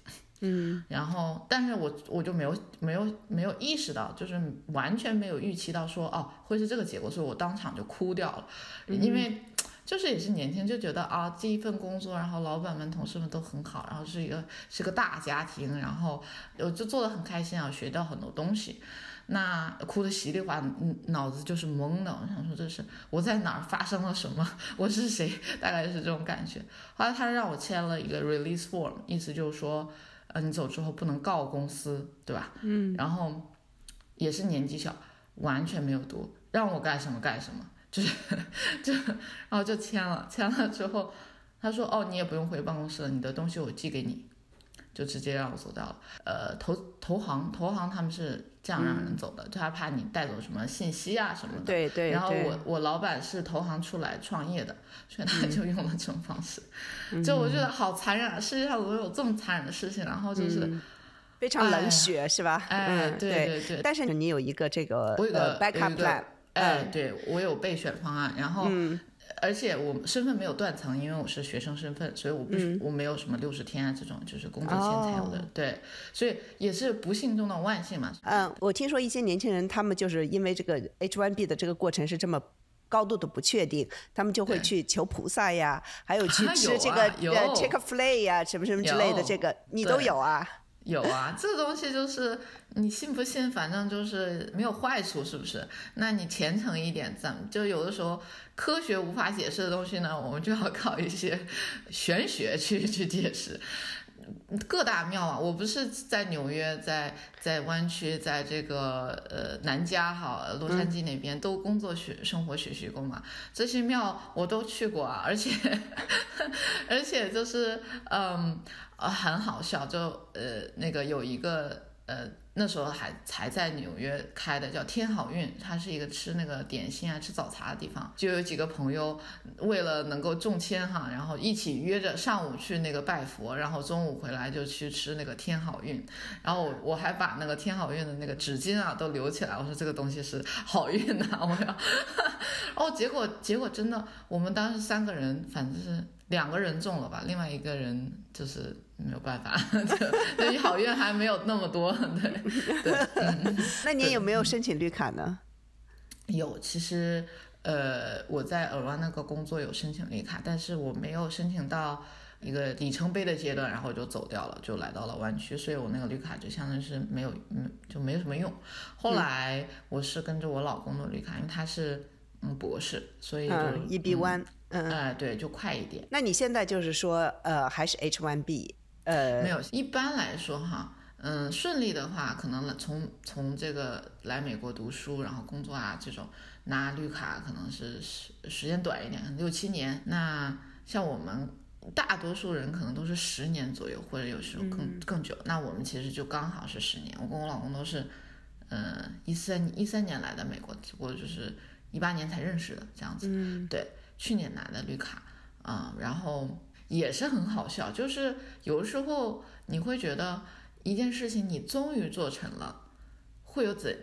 然后但是我就没有意识到，就是完全没有预期到说会是这个结果，所以我当场就哭掉了。因为就是也是年轻，就觉得这一份工作，然后老板们同事们都很好，然后是个大家庭，然后我就做得很开心啊，学到很多东西。那哭得稀里哗啦，脑子就是懵的。我想说，这是我在哪儿发生了什么？我是谁？大概是这种感觉。后来他让我签了一个 release form， 意思就是说，你走之后不能告公司，对吧？然后也是年纪小，完全没有读，让我干什么干什么，然后就签了之后，他说你也不用回办公室了，你的东西我寄给你。就直接让我走掉了。投行他们是这样让人走的，就他怕你带走什么信息啊什么的。对。然后我老板是投行出来创业的，所以他就用了这种方式。就我觉得好残忍啊！世界上怎么有这么残忍的事情？然后就是非常冷血，是吧？对。但是你有一个这个我有个backup plan。对，我有备选方案，然后而且我身份没有断层，因为我是学生身份，所以我没有什么60天啊这种，就是工作签才有的。对，所以也是不幸中的万幸嘛。我听说一些年轻人，他们就是因为这个 H1B 的这个过程是这么高度的不确定，他们就会去求菩萨呀，还有去吃这个Chick-fil-A 呀，什么什么之类的，这个你都有啊？有啊，这个东西就是你信不信，反正就是没有坏处，是不是？那你虔诚一点，咱们就有的时候科学无法解释的东西呢，我们就要靠一些玄学去解释。各大庙啊，我不是在纽约，在湾区，在这个南加洛杉矶那边都工作生活学习过嘛，这些庙我都去过啊，而且就是很好笑，就那个有一个那时候才在纽约开的叫天好运，它是一个吃那个点心啊吃早茶的地方，就有几个朋友为了能够中签哈，然后一起约着上午去那个拜佛，然后中午回来就去吃那个天好运，然后我还把那个天好运的那个纸巾啊都留起来，我说这个东西是好运啊，我要哦，结果真的我们当时3个人反正是2个人中了吧，另外1个人就是没有办法，对于好运还没有那么多，对。那你有没有申请绿卡呢？有，其实我在尔湾那个工作有申请绿卡，但是我没有申请到一个里程碑的阶段，然后就走掉了，就来到了湾区，所以我那个绿卡就相当于是就没有什么用。后来我是跟着我老公的绿卡，因为他是博士，所以就EB1。对，就快一点。那你现在就是说，还是 H1B？没有，一般来说哈，顺利的话，可能从这个来美国读书，然后工作啊这种拿绿卡，可能是时间短一点，6、7年。那像我们大多数人可能都是10年左右，或者有时候更久。那我们其实就刚好是10年。我跟我老公都是13年来的美国，只不过就是18年才认识的这样子。对。去年拿的绿卡然后也是很好笑，就是有的时候你会觉得一件事情你终于做成了，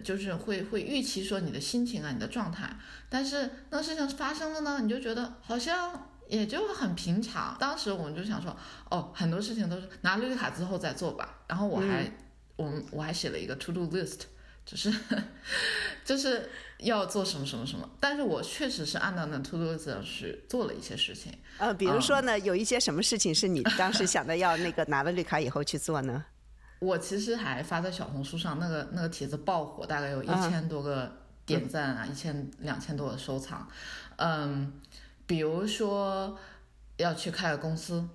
就是会预期说你的心情啊，你的状态，但是那事情发生了呢，你就觉得好像也就很平常。当时我们就想说，很多事情都是拿绿卡之后再做吧。然后我还写了一个 to do list， 就是要做什么什么什么，但是我确实是按照那 to do list 去做了一些事情。比如说呢，有一些什么事情是你当时想的要那个拿了绿卡以后去做呢？我其实还发在小红书上，那个帖子爆火，大概有1000多个点赞啊，2000多个收藏。比如说要去开个公司，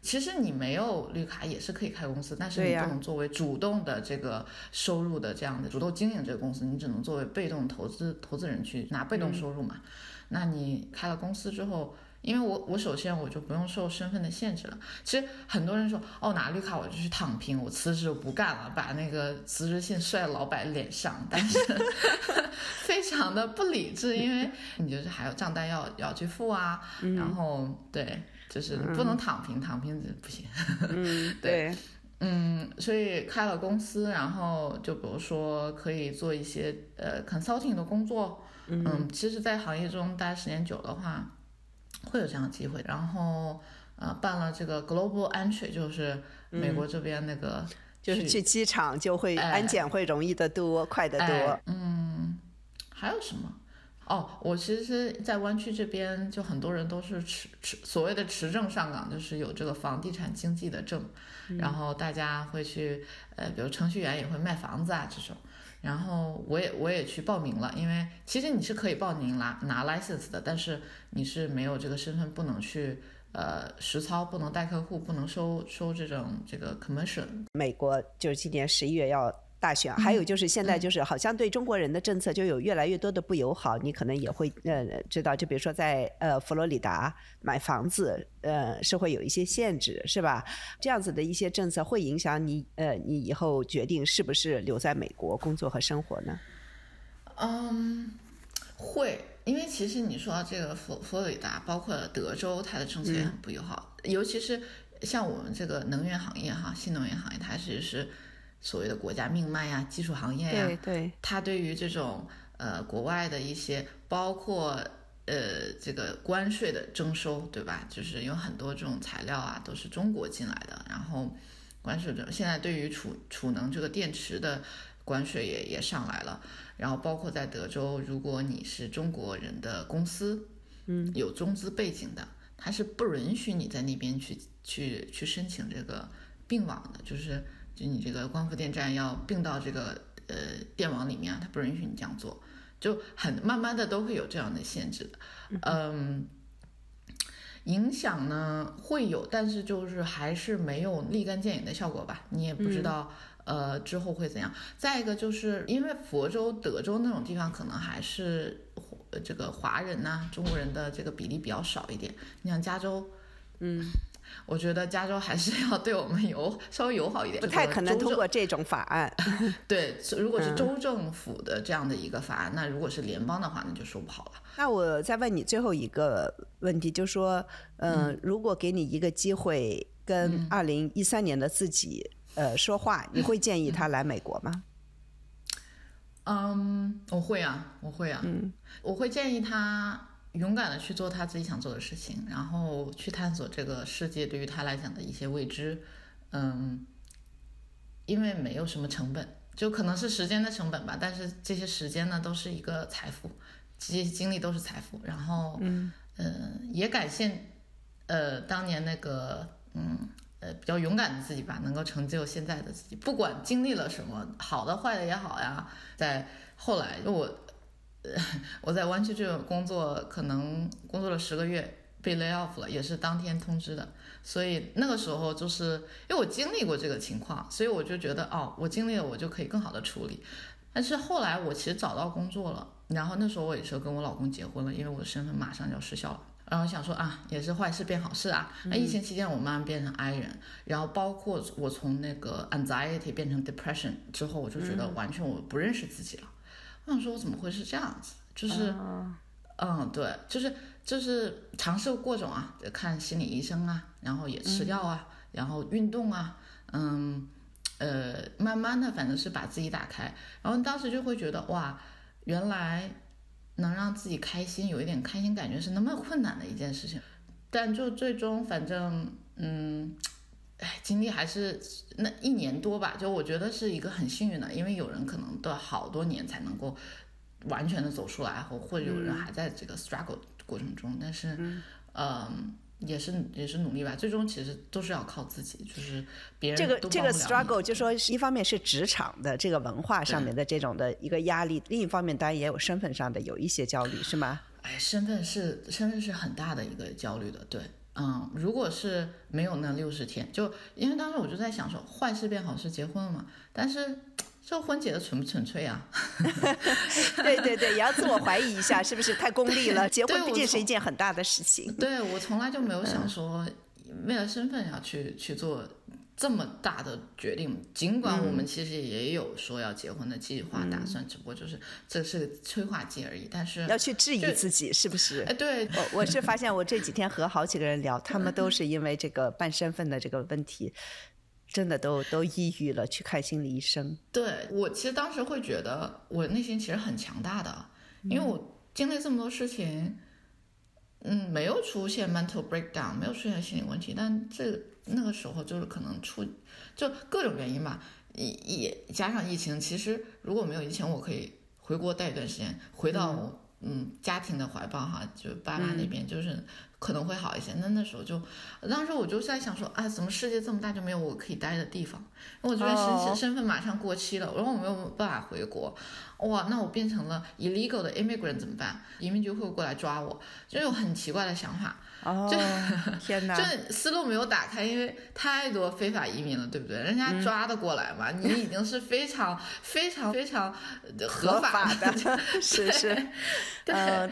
其实你没有绿卡也是可以开公司，但是你不能作为主动的这个收入的这样的主动经营这个公司，你只能作为被动投资人去拿被动收入嘛。那你开了公司之后，因为我首先我就不用受身份的限制了。其实很多人说拿绿卡我就去躺平，我辞职不干了，把那个辞职信摔老板脸上，但是非常的不理智，因为你就是还有账单要去付啊，然后对。就是不能躺平，躺平不行。对，所以开了公司，然后就比如说可以做一些consulting 的工作。其实，在行业中待时间久的话，会有这样的机会。然后办了这个 global entry， 就是美国这边那个，就是去机场就会安检会容易得多，快得多。还有什么？我其实在湾区这边就很多人都是所谓的持证上岗，就是有这个房地产经纪的证，然后大家会去比如程序员也会卖房子啊这种，然后我也去报名了，因为其实你是可以报名拿 license 的，但是你是没有这个身份不能去实操，不能带客户，不能收这个 commission。美国就是今年11月要大选，还有就是现在就是好像对中国人的政策就有越来越多的不友好，你可能也会知道，就比如说在佛罗里达买房子是会有一些限制，是吧？这样子的一些政策会影响你以后决定是不是留在美国工作和生活呢？会，因为其实你说到这个佛罗里达，包括德州，它的政策也很不友好，尤其是像我们这个能源行业哈，新能源行业，它其实是所谓的国家命脉呀、技术行业呀，对，它对于这种国外的一些包括这个关税的征收，对吧？就是有很多这种材料啊都是中国进来的，然后关税现在对于储能这个电池的关税也上来了，然后包括在德州，如果你是中国人的公司，有中资背景的，它是不允许你在那边去申请这个并网的，就你这个光伏电站要并到这个电网里面，它不允许你这样做，就慢慢的都会有这样的限制的。影响呢会有，但是就是还是没有立竿见影的效果吧，你也不知道之后会怎样。再一个就是因为佛州、德州那种地方可能还是这个华人呐、中国人的这个比例比较少一点。你像加州，我觉得加州还是要对我们稍微友好一点，不太可能通过这种法案。对，如果是州政府的这样的一个法案，那如果是联邦的话，那就说不好了。那我再问你最后一个问题，就是说，如果给你一个机会跟2013年的自己说话，你会建议他来美国吗？我会啊，我会建议他勇敢的去做他自己想做的事情，然后去探索这个世界对于他来讲的一些未知。因为没有什么成本，就可能是时间的成本吧，但是这些时间呢都是一个财富，这些经历都是财富。然后也感谢当年那个比较勇敢的自己吧，能够成就现在的自己，不管经历了什么，好的坏的也好呀。在后来我在湾区这种工作，可能工作了10个月被 lay off 了，也是当天通知的。所以那个时候就是因为我经历过这个情况，所以我就觉得我经历了，我就可以更好的处理。但是后来我其实找到工作了，然后那时候我也是跟我老公结婚了，因为我的身份马上就要失效了。然后想说也是坏事变好事啊。那疫情期间我慢慢变成 I 人，然后包括我从那个 anxiety 变成 depression 之后，我就觉得完全我不认识自己了。我想说我怎么会是这样子，就是对，就是尝试过各种看心理医生啊，然后也吃药啊，然后运动啊，慢慢的反正是把自己打开，然后当时就会觉得原来能让自己开心，有一点开心感觉是那么困难的一件事情。但就最终反正经历还是那1年多吧，就我觉得是一个很幸运的，因为有人可能都要好多年才能够完全的走出来，或者有人还在这个 struggle 过程中，但是也是努力吧，最终其实都是要靠自己，就是别人都帮不了你。这个 struggle 就说一方面是职场的这个文化上面的这种的一个压力，另一方面当然也有身份上的有一些焦虑，是吗？身份是很大的一个焦虑的，对。如果是没有那60天，就因为当时我就在想说，坏事变好事结婚了嘛，但是这婚结的纯不纯粹啊？对，也要自我怀疑一下，是不是太功利了？结婚毕竟是一件很大的事情。对，我从来就没有想说为了身份要去做这么大的决定，尽管我们其实也有说要结婚的计划打算，只不过就是这是个催化剂而已。但是要去质疑自己是不是？对，我是发现我这几天和好几个人聊，他们都是因为这个办身份的这个问题，真的都抑郁了，去看心理医生。对，我其实当时会觉得我内心其实很强大的，因为我经历这么多事情，没有出现 mental breakdown， 没有出现心理问题，但那个时候就是可能就各种原因吧，也加上疫情。其实如果没有疫情，我可以回国待一段时间，回到我家庭的怀抱就爸妈那边，就是可能会好一些。那时候当时我就在想说怎么世界这么大就没有我可以待的地方？我这边身份马上过期了，然后我没有办法回国，那我变成了 illegal 的 immigrant 怎么办？移民局会过来抓我，就有很奇怪的想法。天哪！就思路没有打开，因为太多非法移民了，对不对？人家抓得过来嘛，你已经是非常非常非常合法的，是。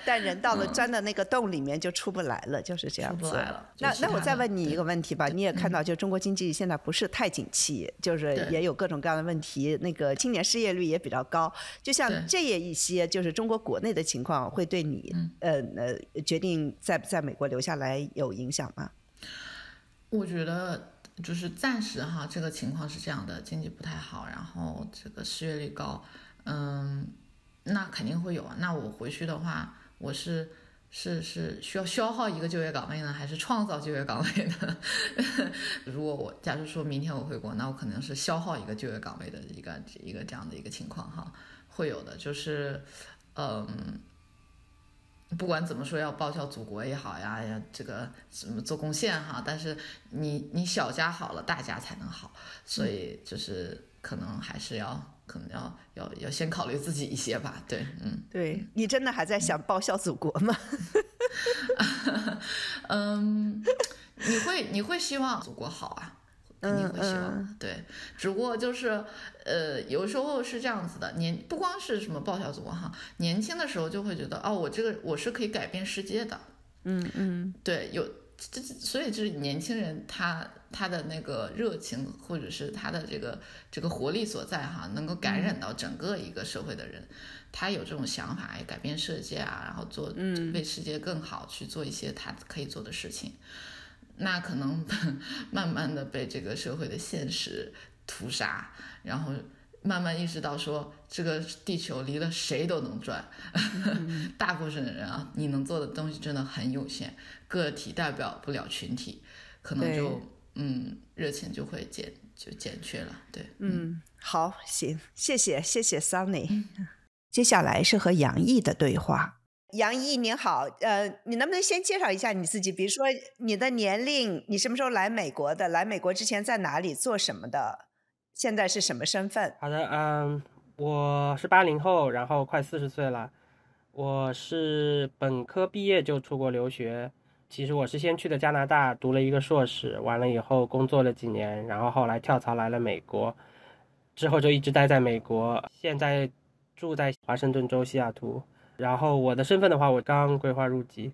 但人到了钻的那个洞里面就出不来了，就是这样子。出不来了。那我再问你一个问题吧，你也看到，就中国经济现在不是太景气，就是也有各种各样的问题，那个青年失业率也比较高。就像这一些，就是中国国内的情况，会对你决定在美国留下来有影响吗？我觉得就是暂时这个情况是这样的，经济不太好，然后这个失业率高，那肯定会有啊。那我回去的话，我是是需要消耗一个就业岗位呢，还是创造就业岗位呢？如果我假如说明天我回国，那我可能是消耗一个就业岗位的一个这样的一个情况哈，会有的，就是不管怎么说要报效祖国也好呀，这个怎么做贡献哈，但是你小家好了，大家才能好，所以就是可能还是要先考虑自己一些吧，对，对，你真的还在想报效祖国吗？你会希望祖国好啊，肯定会希望，对，只不过就是有时候是这样子的，不光是什么报效祖国哈，年轻的时候就会觉得我是可以改变世界的，对，所以就是年轻人他的那个热情或者是他的这个活力所在哈，能够感染到整个一个社会的人，他有这种想法，改变世界啊，然后为世界更好去做一些他可以做的事情。那可能慢慢的被这个社会的现实屠杀，然后慢慢意识到说这个地球离了谁都能转，大部分的人啊，你能做的东西真的很有限，个体代表不了群体，可能就热情就会减缺了，对，好，行，谢谢 Sunny。接下来是和杨毅的对话。杨毅您好，你能不能先介绍一下你自己？比如说你的年龄，你什么时候来美国的？来美国之前在哪里做什么的？现在是什么身份？好的，我是80后，然后快40岁了。我是本科毕业就出国留学，其实我是先去的加拿大读了一个硕士，完了以后工作了几年，然后后来跳槽来了美国，之后就一直待在美国，现在住在华盛顿州西雅图。然后我的身份的话，我刚规划入籍。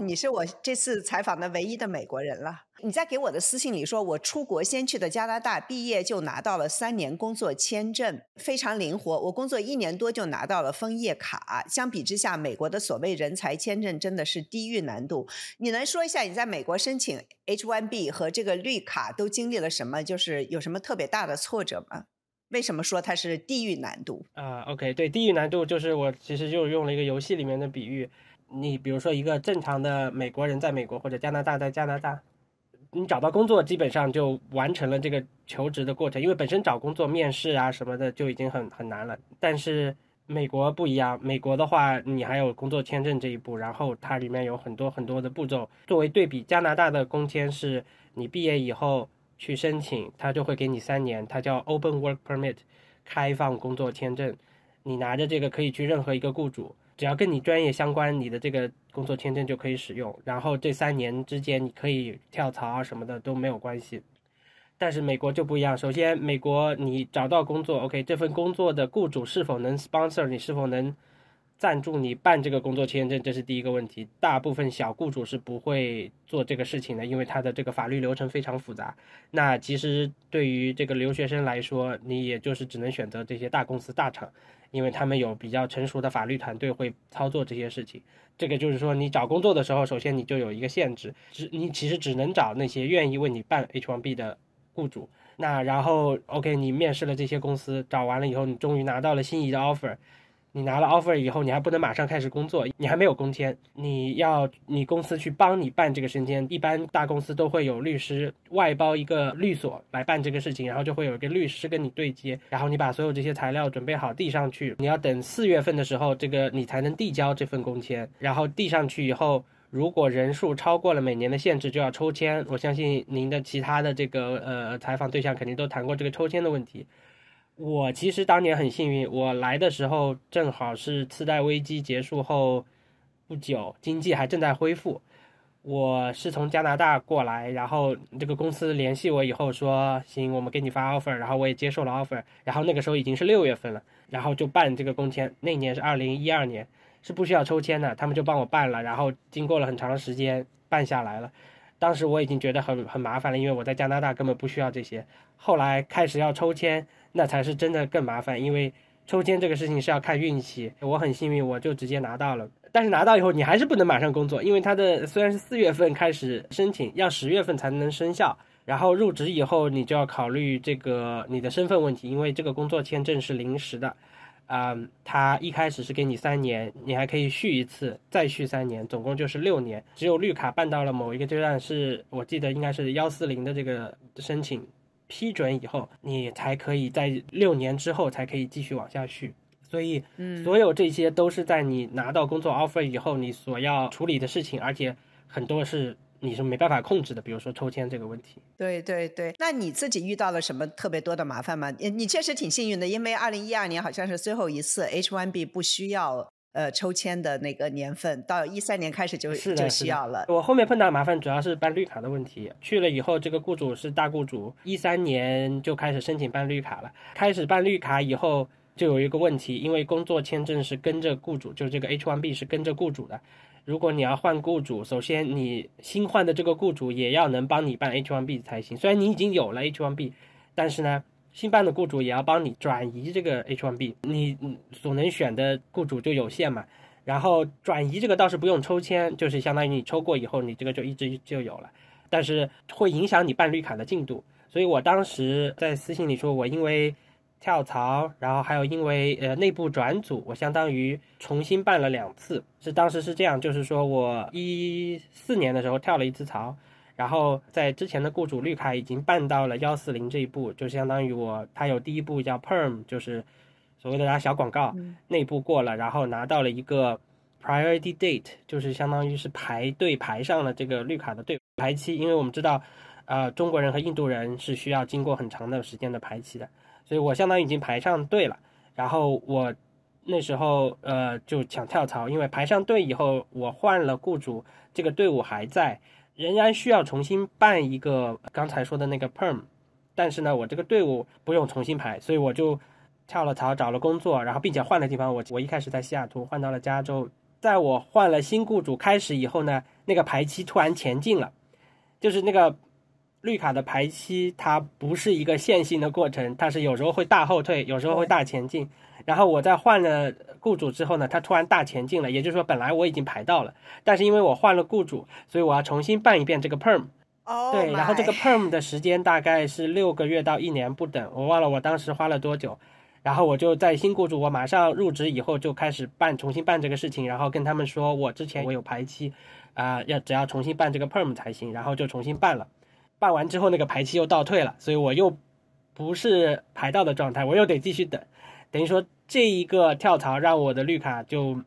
你是我这次采访的唯一的美国人了。你在给我的私信里说，我出国先去的加拿大，毕业就拿到了3年工作签证，非常灵活。我工作1年多就拿到了枫叶卡。相比之下，美国的所谓人才签证真的是地狱难度。你能说一下你在美国申请 H1B 和这个绿卡都经历了什么？就是有什么特别大的挫折吗？为什么说它是地狱难度？OK， 对，地狱难度就是我其实就用了一个游戏里面的比喻。你比如说一个正常的美国人在美国或者加拿大在加拿大，你找到工作基本上就完成了这个求职的过程，因为本身找工作面试啊什么的就已经很难了。但是美国不一样，美国的话你还有工作签证这一步，然后它里面有很多很多的步骤。作为对比，加拿大的工签是你毕业以后去申请，他就会给你3年，它叫 Open Work Permit， 开放工作签证。你拿着这个可以去任何一个雇主，只要跟你专业相关，你的这个工作签证就可以使用。然后这3年之间你可以跳槽啊什么的都没有关系。但是美国就不一样，首先美国你找到工作 OK， 这份工作的雇主是否能 sponsor 你，是否能赞助你办这个工作签证，这是第一个问题。大部分小雇主是不会做这个事情的，因为它的这个法律流程非常复杂。那其实对于这个留学生来说，你也就是只能选择这些大公司大厂，因为他们有比较成熟的法律团队会操作这些事情。这个就是说你找工作的时候，首先你就有一个限制，你其实只能找那些愿意为你办 H1B 的雇主。那然后 OK， 你面试了这些公司，找完了以后你终于拿到了心仪的 offer，你拿了 offer 以后，你还不能马上开始工作，你还没有工签，你要你公司去帮你办这个申签。一般大公司都会有律师外包一个律所来办这个事情，然后就会有一个律师跟你对接，然后你把所有这些材料准备好递上去，你要等4月份的时候，这个你才能递交这份工签。然后递上去以后，如果人数超过了每年的限制，就要抽签。我相信您的其他的这个采访对象肯定都谈过这个抽签的问题。我其实当年很幸运，我来的时候正好是次贷危机结束后不久，经济还正在恢复。我是从加拿大过来，然后这个公司联系我以后说行，我们给你发 offer， 然后我也接受了 offer， 然后那个时候已经是6月份了，然后就办这个工签。那年是2012年，是不需要抽签的，他们就帮我办了，然后经过了很长的时间办下来了。当时我已经觉得很麻烦了，因为我在加拿大根本不需要这些。后来开始要抽签，那才是真的更麻烦，因为抽签这个事情是要看运气。我很幸运，我就直接拿到了。但是拿到以后你还是不能马上工作，因为它的虽然是4月份开始申请，要10月份才能生效。然后入职以后你就要考虑这个你的身份问题，因为这个工作签证是临时的。他一开始是给你3年，你还可以续一次，再续3年，总共就是6年。只有绿卡办到了某一个阶段，是我记得应该是140的这个申请批准以后，你才可以在6年之后才可以继续往下续。所以所有这些都是在你拿到工作 offer 以后你所要处理的事情，而且很多是你是没办法控制的，比如说抽签这个问题。对对对，那你自己遇到了什么特别多的麻烦吗？你确实挺幸运的，因为2012年好像是最后一次 H1B 不需要抽签的那个年份，到13年开始就需要了。我后面碰到的麻烦主要是办绿卡的问题，去了以后这个雇主是大雇主，13年就开始申请办绿卡了。开始办绿卡以后就有一个问题，因为工作签证是跟着雇主，就是这个 H1B 是跟着雇主的。如果你要换雇主，首先你新换的这个雇主也要能帮你办 H1B 才行。虽然你已经有了 H1B， 但是呢新办的雇主也要帮你转移这个 H1B， 你所能选的雇主就有限嘛。然后转移这个倒是不用抽签，就是相当于你抽过以后你这个就一直就有了，但是会影响你办绿卡的进度。所以我当时在私信里说，我因为跳槽，然后还有因为内部转组，我相当于重新办了2次。当时是这样，就是说我14年的时候跳了1次槽，然后在之前的雇主绿卡已经办到了140这一步，就相当于他有第一步叫 Perm， 就是所谓的打小广告，内部过了，然后拿到了一个 Priority Date， 就是相当于是排队排上了这个绿卡的队排期。因为我们知道中国人和印度人是需要经过很长的时间的排期的，所以我相当于已经排上队了。然后我那时候就想跳槽，因为排上队以后我换了雇主，这个队伍还在，仍然需要重新办一个刚才说的那个 Perm， 但是呢我这个队伍不用重新排，所以我就跳了槽找了工作，然后并且换了地方。我一开始在西雅图换到了加州。在我换了新雇主开始以后呢，那个排期突然前进了，就是那个绿卡的排期它不是一个线性的过程，它是有时候会大后退，有时候会大前进。然后我在换了雇主之后呢，它突然大前进了，也就是说本来我已经排到了，但是因为我换了雇主，所以我要重新办一遍这个 Perm。对，然后这个 Perm 的时间大概是6个月到1年不等，我忘了我当时花了多久。然后我就在新雇主我马上入职以后就开始重新办这个事情，然后跟他们说我之前我有排期只要重新办这个 Perm 才行，然后就重新办了。办完之后那个排期又倒退了，所以我又不是排到的状态，我又得继续等。等于说这一个跳槽让我的绿卡就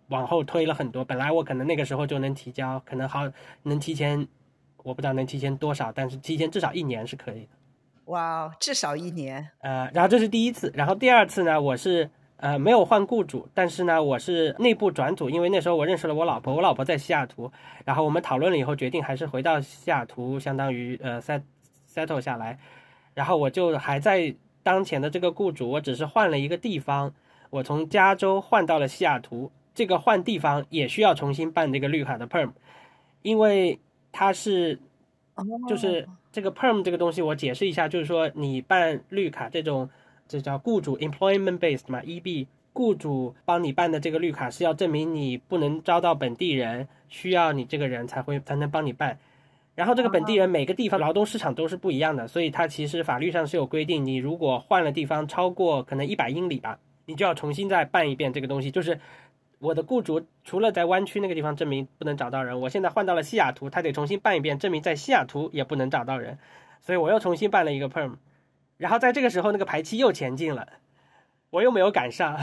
往后推了很多。本来我可能那个时候就能提交，可能能提前，我不知道能提前多少，但是提前至少1年是可以的。哇，至少1年。然后这是第一次，然后第二次呢，我是没有换雇主，但是呢我是内部转组，因为那时候我认识了我老婆，我老婆在西雅图，然后我们讨论了以后决定还是回到西雅图，相当于settle 下来。然后我就还在当前的这个雇主，我只是换了一个地方，我从加州换到了西雅图，这个换地方也需要重新办这个绿卡的 Perm， 因为它是就是这个 Perm 这个东西我解释一下，就是说你办绿卡这叫雇主 employment based 嘛 EB， 雇主帮你办的这个绿卡是要证明你不能招到本地人，需要你这个人才能帮你办。然后这个本地人每个地方劳动市场都是不一样的，所以它其实法律上是有规定，你如果换了地方超过可能100英里吧，你就要重新再办一遍这个东西。就是我的雇主除了在湾区那个地方证明不能找到人，我现在换到了西雅图，他得重新办一遍，证明在西雅图也不能找到人，所以我又重新办了一个 Perm。 然后在这个时候那个排期又前进了，我又没有赶上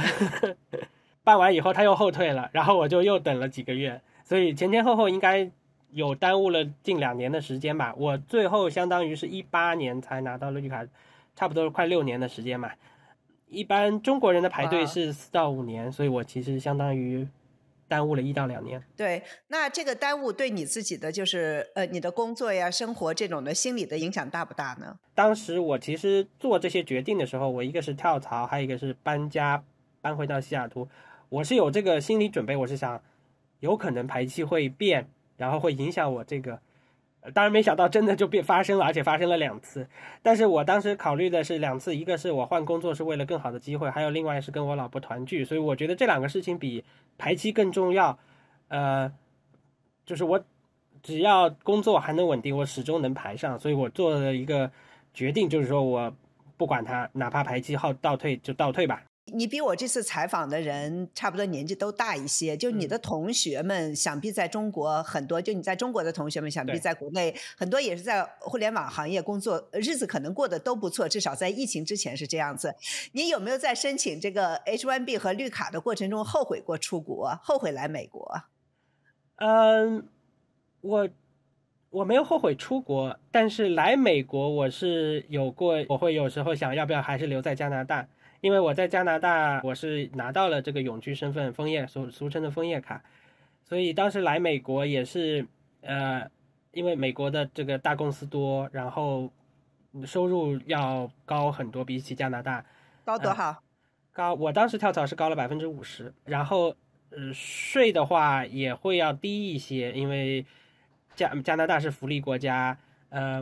办完以后他又后退了，然后我就又等了几个月，所以前前后后应该有耽误了近2年的时间吧。我最后相当于是18年才拿到了绿卡，差不多快6年的时间嘛。一般中国人的排队是4到5年，所以我其实相当于耽误了1到2年。对，那这个耽误对你自己的就是你的工作呀、生活这种的心理的影响大不大呢？当时我其实做这些决定的时候，我一个是跳槽，还有一个是搬家搬回到西雅图，我是有这个心理准备，我是想有可能排期会变，然后会影响我这个。当然没想到真的就发生了，而且发生了2次。但是我当时考虑的是2次，一个是我换工作是为了更好的机会，还有另外是跟我老婆团聚，所以我觉得这2个事情比排期更重要。就是我只要工作还能稳定，我始终能排上，所以我做了一个决定，就是说我不管它，哪怕排期号倒退就倒退吧。你比我这次采访的人差不多年纪都大一些，就你的同学们想必在中国很多，就你在中国的同学们想必在国内很多也是在互联网行业工作，日子可能过得都不错，至少在疫情之前是这样子。你有没有在申请这个 H1B 和绿卡的过程中后悔过出国，后悔来美国？我没有后悔出国，但是来美国我是有过，我会有时候想要不要还是留在加拿大。因为我在加拿大，我是拿到了这个永居身份，枫叶俗称的枫叶卡，所以当时来美国也是，因为美国的这个大公司多，然后收入要高很多，比起加拿大。高多少？高，我当时跳槽是高了50%，然后税的话也会要低一些，因为加拿大是福利国家，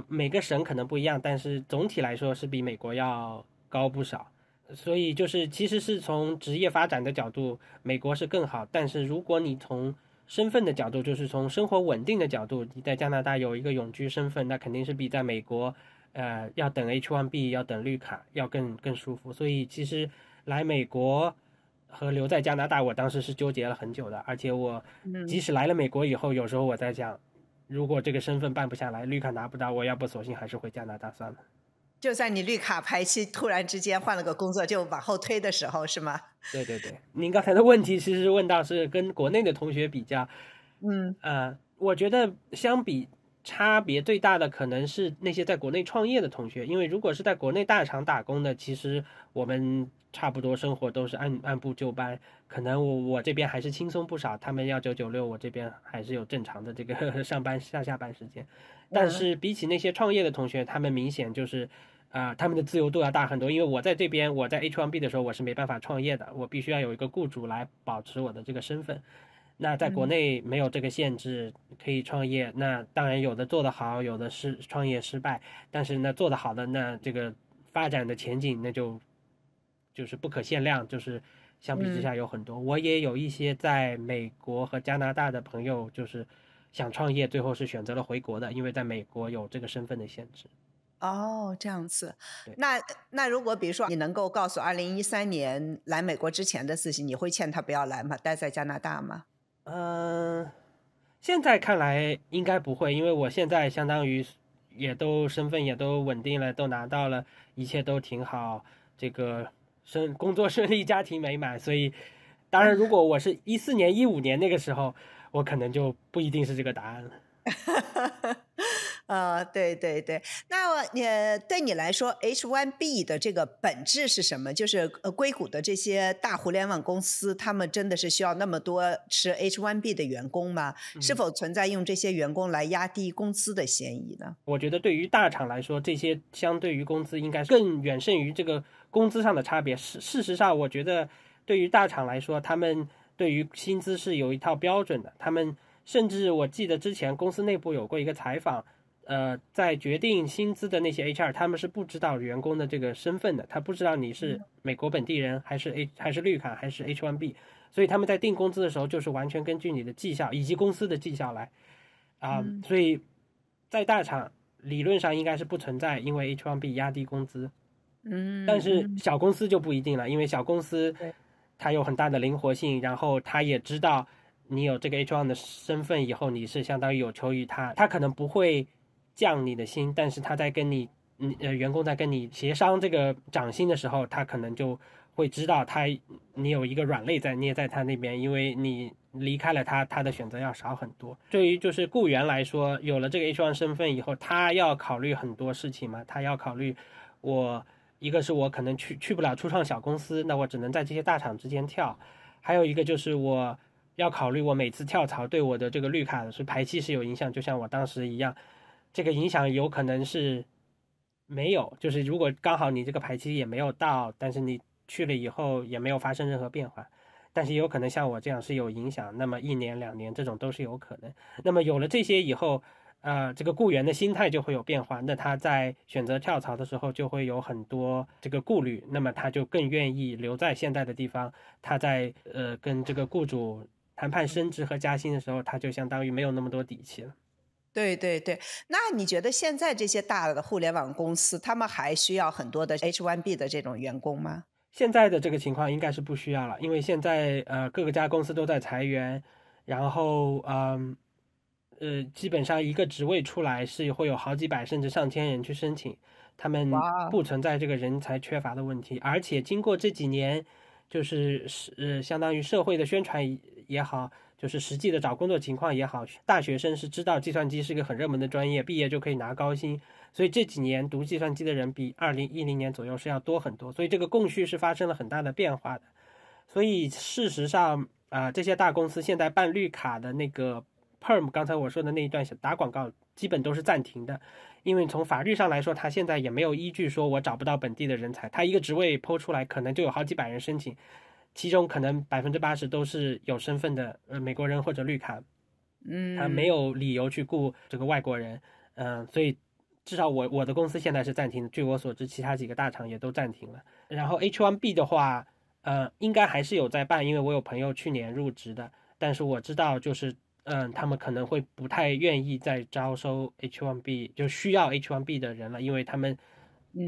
每个省可能不一样，但是总体来说是比美国要高不少。所以就是其实是从职业发展的角度，美国是更好，但是如果你从身份的角度，就是从生活稳定的角度，你在加拿大有一个永居身份，那肯定是比在美国要等 H1B 要等绿卡要更舒服。所以其实来美国和留在加拿大，我当时是纠结了很久的，而且我即使来了美国以后，有时候我在想，如果这个身份办不下来，绿卡拿不到，我要不索性还是回加拿大算了。就在你绿卡排期突然之间换了个工作就往后推的时候是吗？对对对，您刚才的问题其实问到是跟国内的同学比较，我觉得相比差别最大的可能是那些在国内创业的同学，因为如果是在国内大厂打工的，其实我们差不多生活都是按部就班，可能我这边还是轻松不少，他们要996，我这边还是有正常的这个上班下班时间。但是比起那些创业的同学，他们明显就是他们的自由度要大很多，因为我在这边，我在 H1B 的时候我是没办法创业的，我必须要有一个雇主来保持我的这个身份。那在国内没有这个限制，可以创业。那当然有的做得好，有的是创业失败，但是那做得好的，那这个发展的前景那就是不可限量，就是相比之下有很多。我也有一些在美国和加拿大的朋友，就是想创业，最后是选择了回国的，因为在美国有这个身份的限制。哦，这样子。那如果比如说你能够告诉2013年来美国之前的自己，你会劝他不要来吗？待在加拿大吗？现在看来应该不会，因为我现在相当于也都身份也都稳定了，都拿到了，一切都挺好，这个工作顺利，家庭美满。所以当然如果我是14年15年那个时候，我可能就不一定是这个答案了。对对对。那对你来说 H1B 的这个本质是什么？就是硅谷的这些大互联网公司，他们真的是需要那么多吃 H1B 的员工吗？是否存在用这些员工来压低工资的嫌疑呢？我觉得对于大厂来说，这些相对于工资应该更远胜于这个工资上的差别。事实上，我觉得对于大厂来说，他们对于薪资是有一套标准的，他们甚至我记得之前公司内部有过一个采访，在决定薪资的那些 HR， 他们是不知道员工的这个身份的，他不知道你是美国本地人还是绿卡还是 H1B， 所以他们在定工资的时候就是完全根据你的绩效以及公司的绩效来所以在大厂理论上应该是不存在因为 H1B 压低工资，但是小公司就不一定了，因为小公司它有很大的灵活性，然后他也知道你有这个 H1 的身份以后，你是相当于有求于他可能不会降你的薪，但是他在跟你员工在跟你协商这个涨薪的时候，他可能就会知道你有一个软肋捏在他那边，因为你离开了他的选择要少很多。对于就是雇员来说，有了这个 H1 身份以后，他要考虑很多事情嘛，他要考虑一个是我可能去不了初创小公司，那我只能在这些大厂之间跳，还有一个就是我要考虑我每次跳槽对我的这个绿卡是排期是有影响，就像我当时一样，这个影响有可能是没有，就是如果刚好你这个排期也没有到，但是你去了以后也没有发生任何变化，但是也有可能像我这样是有影响，那么1年2年这种都是有可能。那么有了这些以后这个雇员的心态就会有变化，那他在选择跳槽的时候就会有很多这个顾虑，那么他就更愿意留在现在的地方，他在跟这个雇主谈判升职和加薪的时候，他就相当于没有那么多底气了。对对对。那你觉得现在这些大的互联网公司，他们还需要很多的 H1B 的这种员工吗？现在的这个情况应该是不需要了，因为现在各个家公司都在裁员，然后基本上一个职位出来是会有好几百甚至上千人去申请，他们不存在这个人才缺乏的问题，而且经过这几年，就是相当于社会的宣传也好，就是实际的找工作情况也好，大学生是知道计算机是一个很热门的专业，毕业就可以拿高薪，所以这几年读计算机的人比2010年左右是要多很多，所以这个供需是发生了很大的变化的。所以事实上这些大公司现在办绿卡的那个 Perm， 刚才我说的那一段打广告基本都是暂停的，因为从法律上来说，他现在也没有依据说我找不到本地的人才，他一个职位抛出来可能就有好几百人申请，其中可能80%都是有身份的美国人或者绿卡，他没有理由去雇这个外国人，所以至少我的公司现在是暂停的，据我所知，其他几个大厂也都暂停了。然后 H1B 的话，应该还是有在办，因为我有朋友去年入职的，但是我知道就是他们可能会不太愿意再招收 H1B 就需要 H1B 的人了，因为他们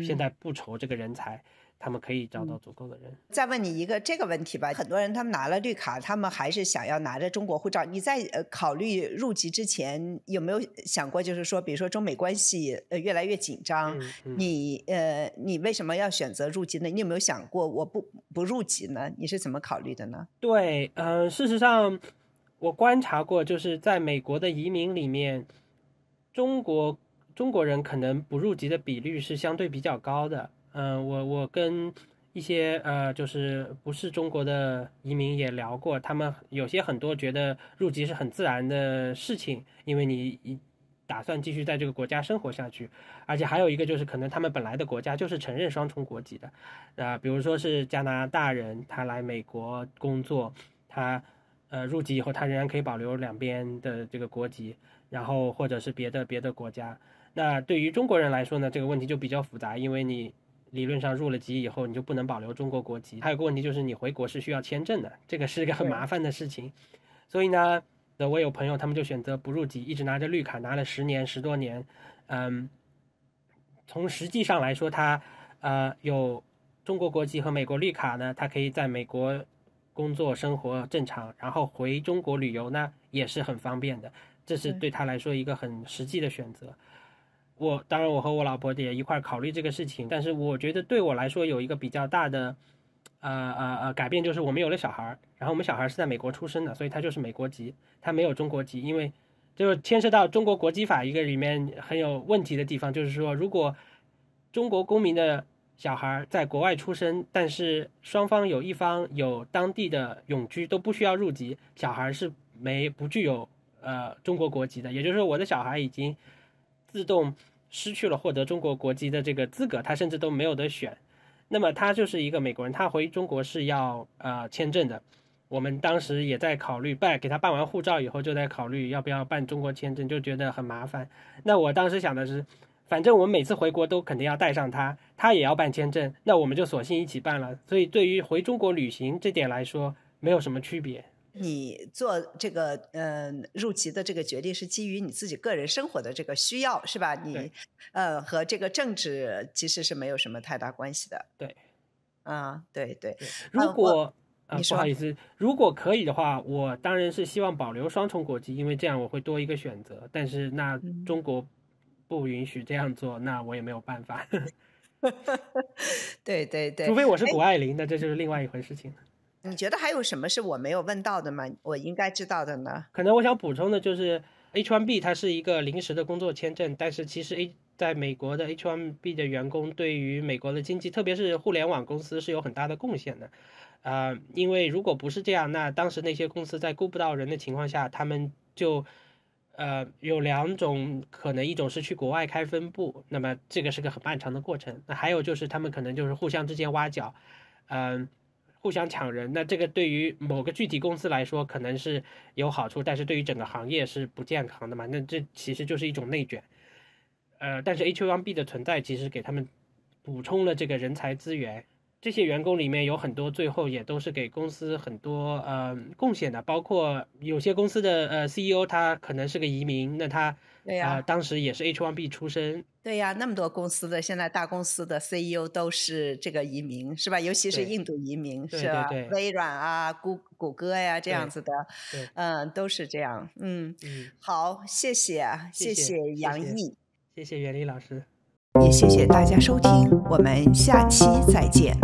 现在不愁这个人才，他们可以找到足够的人。再问你一个这个问题吧，很多人他们拿了绿卡，他们还是想要拿着中国护照。你在考虑入籍之前，有没有想过，就是说，比如说中美关系越来越紧张，你为什么要选择入籍呢？你有没有想过我不入籍呢？你是怎么考虑的呢？对，事实上我观察过，就是在美国的移民里面，中国人可能不入籍的比率是相对比较高的。我跟一些就是不是中国的移民也聊过，他们有些很多觉得入籍是很自然的事情，因为你打算继续在这个国家生活下去，而且还有一个就是可能他们本来的国家就是承认双重国籍的，比如说是加拿大人，他来美国工作，他入籍以后他仍然可以保留两边的这个国籍，然后或者是别的国家。那对于中国人来说呢，这个问题就比较复杂，因为你理论上入了籍以后，你就不能保留中国国籍。还有个问题就是你回国是需要签证的，这个是一个很麻烦的事情。所以呢，我有朋友他们就选择不入籍，一直拿着绿卡，拿了10多年。从实际上来说，他有中国国籍和美国绿卡呢，他可以在美国工作生活正常，然后回中国旅游呢也是很方便的，这是对他来说一个很实际的选择。当然我和我老婆也一块考虑这个事情，但是我觉得对我来说有一个比较大的改变，就是我们有了小孩，然后我们小孩是在美国出生的，所以他就是美国籍，他没有中国籍，因为就牵涉到中国国籍法一个里面很有问题的地方，就是说如果中国公民的小孩在国外出生，但是双方有一方有当地的永居，都不需要入籍，小孩是不具有中国国籍的，也就是说我的小孩已经自动失去了获得中国国籍的这个资格，他甚至都没有得选。那么他就是一个美国人，他回中国是要签证的。我们当时也在考虑给他办完护照以后，就在考虑要不要办中国签证，就觉得很麻烦。那我当时想的是，反正我们每次回国都肯定要带上他，他也要办签证，那我们就索性一起办了。所以对于回中国旅行这点来说，没有什么区别。你做这个入籍的这个决定是基于你自己个人生活的这个需要，是吧？你和这个政治其实是没有什么太大关系的。对，对。如果你说不好意思，如果可以的话，我当然是希望保留双重国籍，因为这样我会多一个选择。但是那中国不允许这样做，那我也没有办法。对，除非我是谷爱凌，那这就是另外一回事情了。你觉得还有什么是我没有问到的吗？我应该知道的呢？可能我想补充的就是 H1B 它是一个临时的工作签证，但是其实在美国的 H1B 的员工对于美国的经济，特别是互联网公司是有很大的贡献的。因为如果不是这样，那当时那些公司在雇不到人的情况下，他们就有两种可能，一种是去国外开分部，那么这个是个很漫长的过程。那还有就是他们可能就是互相之间挖角，互相抢人，那这个对于某个具体公司来说可能是有好处，但是对于整个行业是不健康的嘛，那这其实就是一种内卷。但是 H1B 的存在其实给他们补充了这个人才资源，这些员工里面有很多最后也都是给公司很多贡献的，包括有些公司的CEO 他可能是个移民，那他对呀，当时也是 H1B 出身。对呀，那么多公司的现在大公司的 CEO 都是这个移民，是吧？尤其是对印度移民，对是吧？对对微软啊、谷歌呀这样子的，对，都是这样。嗯，好，谢谢啊，谢谢杨毅，谢谢袁丽老师。也谢谢大家收听，我们下期再见。